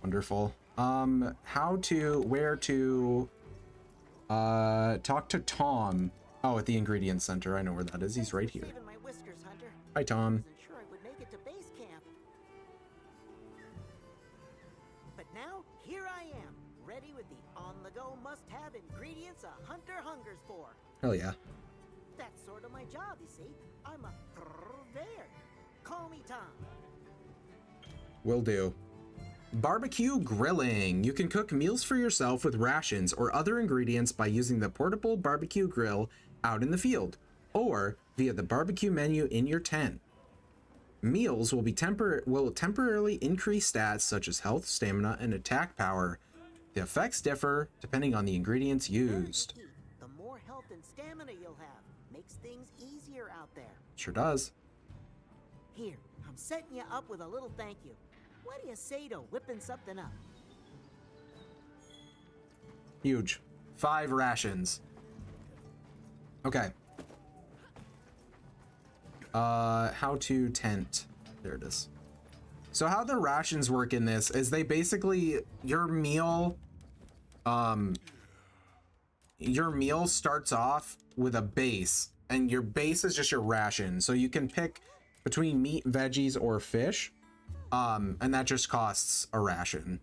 Wonderful. Where to talk to Tom. Oh, at the Ingredient Center. I know where that is. He's right here. Saving my whiskers, Hunter. Hi, Tom. I wasn't sure I would make it to base camp. But now, here I am, ready with the on-the-go must-have ingredients a hunter hungers for. Hell yeah. That's sort of my job, you see. I'm a purveyor. Call me Tom. Will do. Barbecue grilling. You can cook meals for yourself with rations or other ingredients by using the portable barbecue grill out in the field, or via the barbecue menu in your tent. Meals will temporarily increase stats such as health, stamina, and attack power. The effects differ depending on the ingredients used. The more health and stamina you'll have makes things easier out there. Sure does. Here, I'm setting you up with a little thank you. What do you say to whipping something up? Huge. 5 rations. Okay. How to tent. There it is. So how the rations work in this is they basically, your meal starts off with a base, and your base is just your ration. So you can pick between meat, veggies, or fish. And that just costs a ration,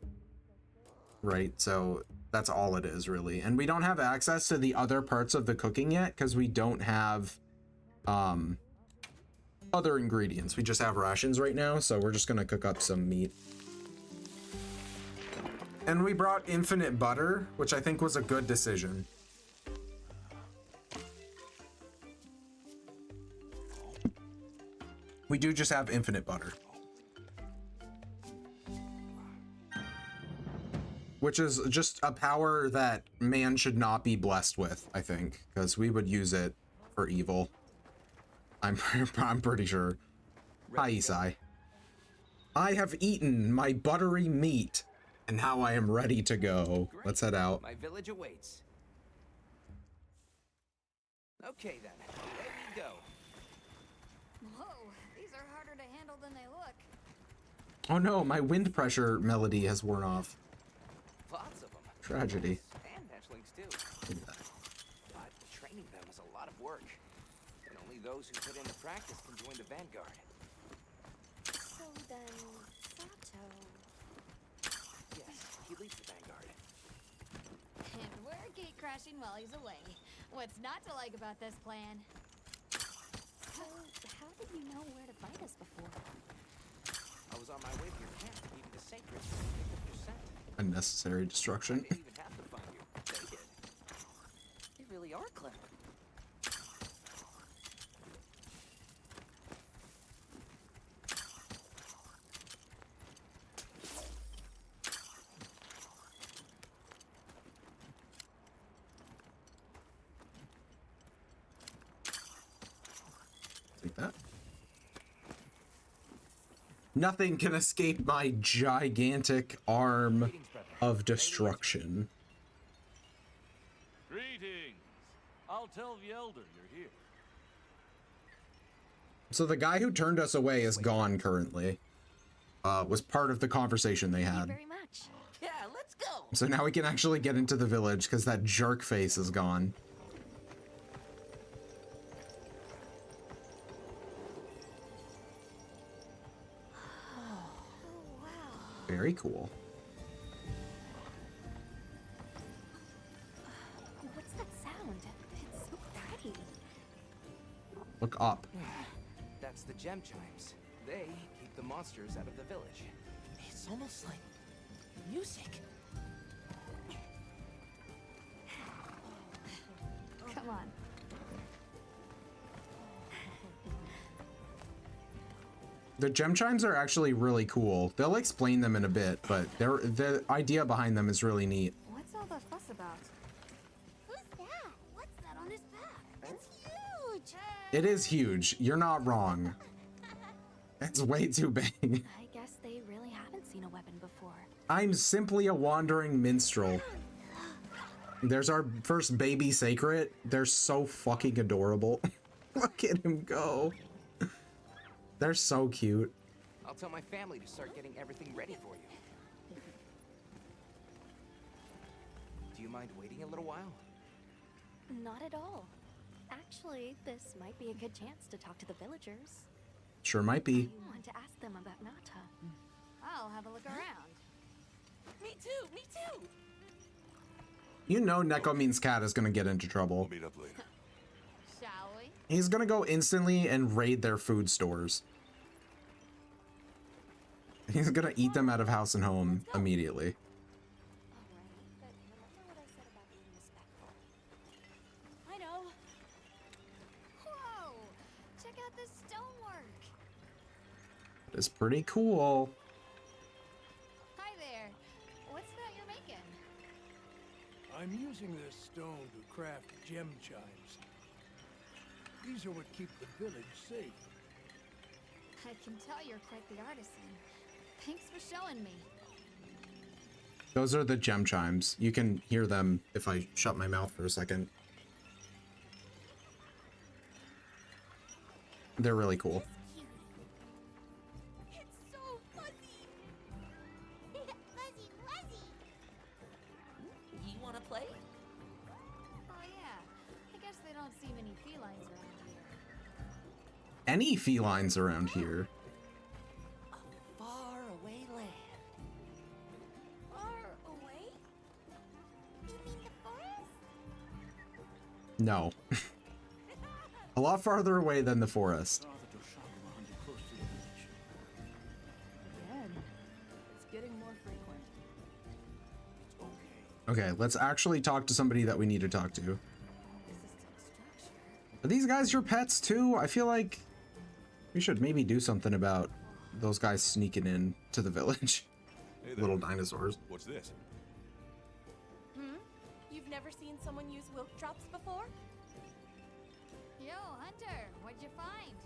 right? So that's all it is, really. And we don't have access to the other parts of the cooking yet because we don't have other ingredients. We just have rations right now, so we're just gonna cook up some meat. And we brought infinite butter, which I think was a good decision. We do just have infinite butter. Which is just a power that man should not be blessed with, I think, because we would use it for evil. I'm pretty sure. Hi, Isai. I have eaten my buttery meat, and now I am ready to go. Great. Let's head out. My village awaits. Okay then, away we go. Whoa, these are harder to handle than they look. Oh no, my wind pressure melody has worn off. Lots of them. Tragedy. And hatchlings too. Look at that. But training them is a lot of work. And only those who put in the practice can join the Vanguard. So then, Sato... Yes, he leads the Vanguard. And we're gate crashing while he's away. What's not to like about this plan? So, how did you know where to find us before? I was on my way to your camp, even to Sacred, to pick up your scent. Unnecessary destruction. I didn't even have to find you. They did. You really are clever. Take that. Nothing can escape my gigantic arm of destruction. Greetings. tell the elder you're here. So the guy who turned us away is gone currently. Was part of the conversation they had. Very much. Yeah, let's go. So now we can actually get into the village because that jerk face is gone. Very cool. What's that sound? It's so pretty. Look up. That's the gem chimes. They keep the monsters out of the village. It's almost like music. Come on. The gem chimes are actually really cool. They'll explain them in a bit, but the idea behind them is really neat. What's all the fuss about? Who's that? What's that on his back? It's huge. It is huge. You're not wrong. It's way too big. I guess they really haven't seen a weapon before. I'm simply a wandering minstrel. There's our first baby sacred. They're so fucking adorable. Look at him go. They're so cute. I'll tell my family to start getting everything ready for you. Do you mind waiting a little while? Not at all. Actually, this might be a good chance to talk to the villagers. Sure might be. I want to ask them about Nata. I'll have a look around. Me too, me too. You know Neko means cat is gonna get into trouble. Meet up later. Shall we? He's gonna go instantly and raid their food stores. He's gonna eat them out of house and home immediately. I know. Whoa! Check out this stonework. It's pretty cool. Hi there. What's that you're making? I'm using this stone to craft gem chimes. These are what keep the village safe. I can tell you're quite the artisan. Thanks for showing me. Those are the gem chimes. You can hear them if I shut my mouth for a second. They're really cool. It's so fuzzy. Fuzzy wuzzy. You want to play? Oh yeah. I guess they don't see many felines around here. Any felines around here? Far away land. Far away? You mean the forest? No. A lot farther away than the forest. Again, it's getting more frequent. Okay, let's actually talk to somebody that we need to talk to. Are these guys your pets too? I feel like we should maybe do something about those guys sneaking in to the village. Hey there. Little dinosaurs. What's this? You've never seen someone use wilk drops before? Yo, Hunter, what'd you find?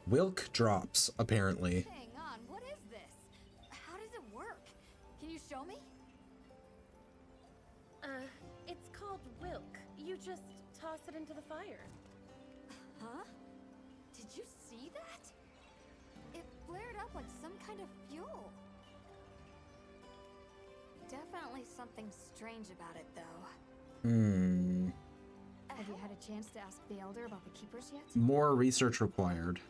Wilk drops, apparently. Hang on, what is this? How does it work? Can you show me? It's called wilk. You just toss it into the fire. Huh? Did you see that? It flared up like some kind of fuel. Definitely something strange about it, though. Have you had a chance to ask the Elder about the Keepers yet? More research required.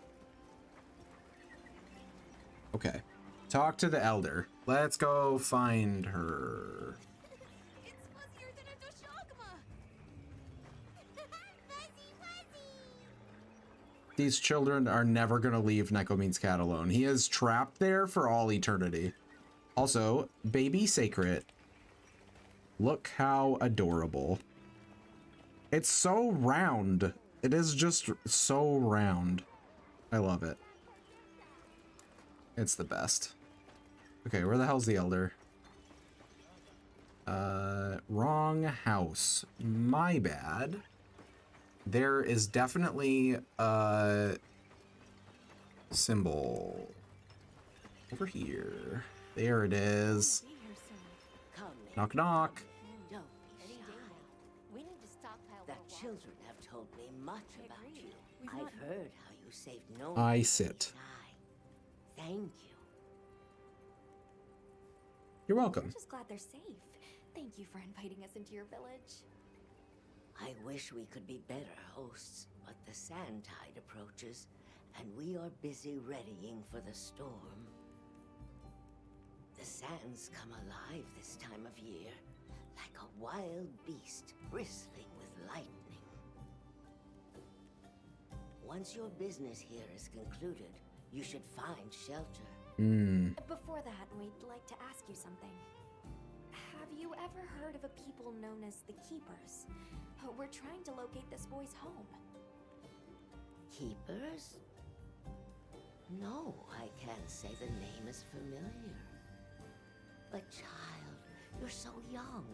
Okay. Talk to the Elder. Let's go find her. It's fuzzier than a doshagma. Fuzzy wuzzy. These children are never gonna leave Neko Means Cat alone. He is trapped there for all eternity. Also, baby sacred. Look how adorable. It's so round. It is just so round. I love it. It's the best. Okay, where the hell's the Elder? Wrong house. My bad. There is definitely a symbol over here. There it is. Knock knock. We need to stockpile That children have told me much about you. I've heard how you saved no I sit. Thank you. You're welcome. I'm just glad they're safe. Thank you for inviting us into your village. I wish we could be better hosts, but the sand tide approaches, and we are busy readying for the storm. The sands come alive this time of year, like a wild beast bristling with lightning. Once your business here is concluded, you should find shelter. Before that, we'd like to ask you something. Have you ever heard of a people known as the Keepers? We're trying to locate this boy's home. Keepers? No, I can't say the name is familiar. But child, you're so young.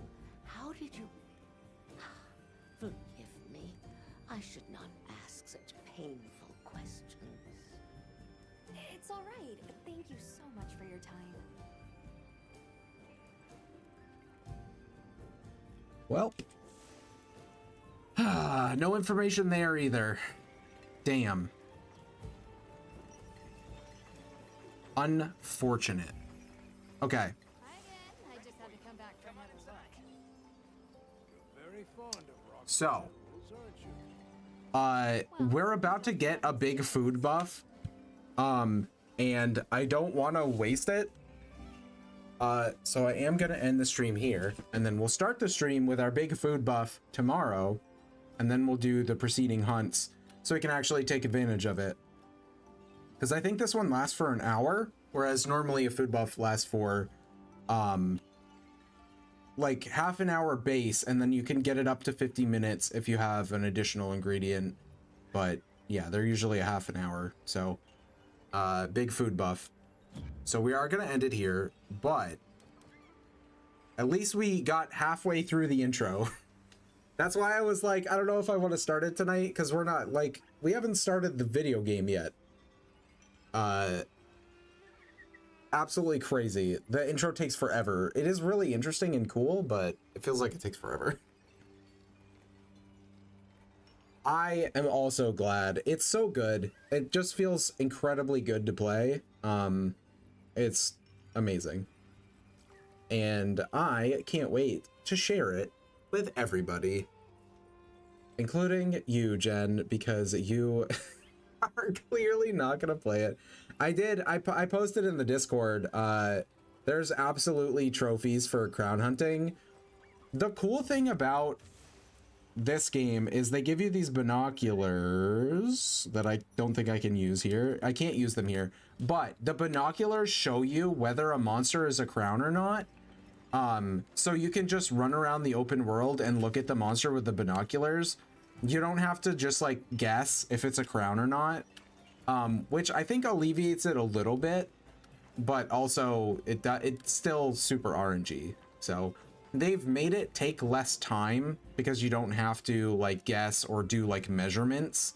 How did you... Forgive me. I should not ask such painful questions. It's all right. Thank you so much for your time. Well. No information there either. Damn. Unfortunate. Okay. I just had to come back for another look. Very fond of rock So, aren't you? we're about to get a big food buff. And I don't want to waste it. So I am going to end the stream here, and then we'll start the stream with our big food buff tomorrow, and then we'll do the preceding hunts so we can actually take advantage of it. Because I think this one lasts for an hour, whereas normally a food buff lasts for, like half an hour base, and then you can get it up to 50 minutes if you have an additional ingredient. But yeah, they're usually a half an hour, so big food buff. So we are going to end it here, but at least we got halfway through the intro. That's why I was like, I don't know if I want to start it tonight, because we're not, like, we haven't started the video game yet. Absolutely crazy. The intro takes forever. It is really interesting and cool, but it feels like it takes forever. I am also glad. It's so good. It just feels incredibly good to play. It's amazing. And I can't wait to share it with everybody. Including you, Jen, because you are clearly not going to play it. I posted in the Discord, there's absolutely trophies for crown hunting. The cool thing about this game is they give you these binoculars that I don't think I can use here. I can't use them here, but the binoculars show you whether a monster is a crown or not. So you can just run around the open world and look at the monster with the binoculars. You don't have to just like guess if it's a crown or not, which I think alleviates it a little bit, but also it's still super RNG. So they've made it take less time because you don't have to like guess or do like measurements.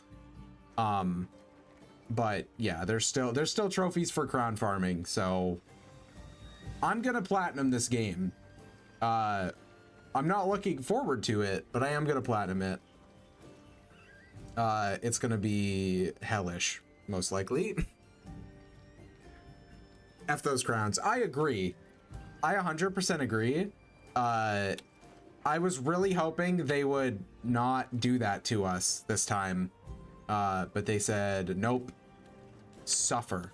But yeah, there's still trophies for crown farming. So I'm gonna platinum this game. I'm not looking forward to it, but I am gonna platinum it. It's gonna be hellish, most likely. F those crowns. I agree. I 100% agree. I was really hoping they would not do that to us this time. But they said, nope, suffer.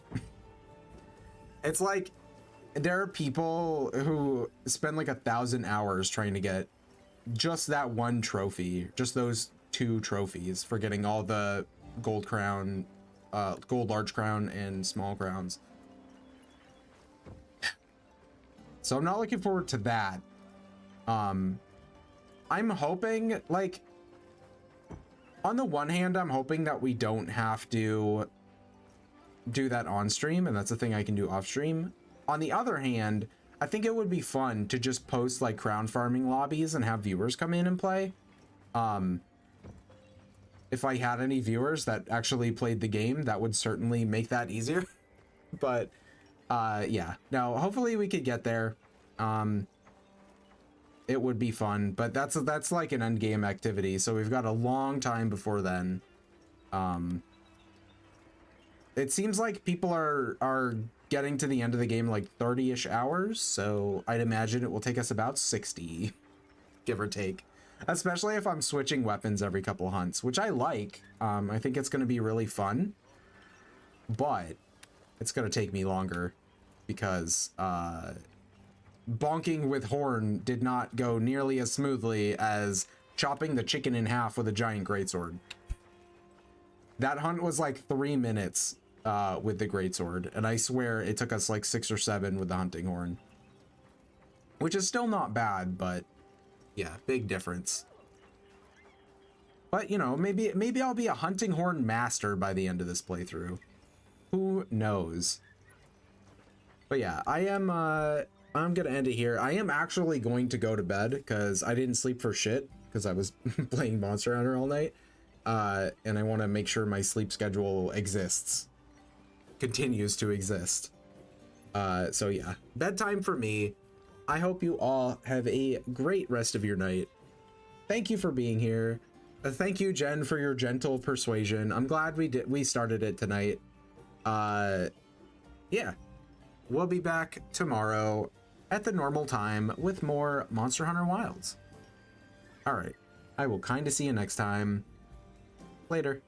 It's like, there are people who spend like 1,000 hours trying to get just that one trophy, just those 2 trophies for getting all the gold crown, gold large crown and small crowns. So I'm not looking forward to that. I'm hoping, like, on the one hand, I'm hoping that we don't have to do that on stream, and that's a thing I can do off stream. On the other hand, I think it would be fun to just post like crown farming lobbies and have viewers come in and play. If I had any viewers that actually played the game, that would certainly make that easier. But yeah, no, hopefully we could get there. it would be fun, but that's like an end game activity, so we've got a long time before then. It seems like people are getting to the end of the game like 30-ish hours, so I'd imagine it will take us about 60, give or take. Especially if I'm switching weapons every couple hunts, which I like. I think it's going to be really fun, but it's going to take me longer because bonking with horn did not go nearly as smoothly as chopping the chicken in half with a giant greatsword. That hunt was like 3 minutes with the greatsword, and I swear it took us like 6 or 7 with the hunting horn, which is still not bad, but yeah, big difference. But you know, maybe I'll be a hunting horn master by the end of this playthrough. Who knows? But yeah, I'm gonna end it here. I am actually going to go to bed because I didn't sleep for shit because I was playing Monster Hunter all night. And I want to make sure my sleep schedule continues to exist. So yeah, bedtime for me. I hope you all have a great rest of your night. Thank you for being here. Thank you, Jen, for your gentle persuasion. I'm glad we started it tonight. Yeah, we'll be back tomorrow at the normal time with more Monster Hunter Wilds. All right, I will kind of see you next time. Later.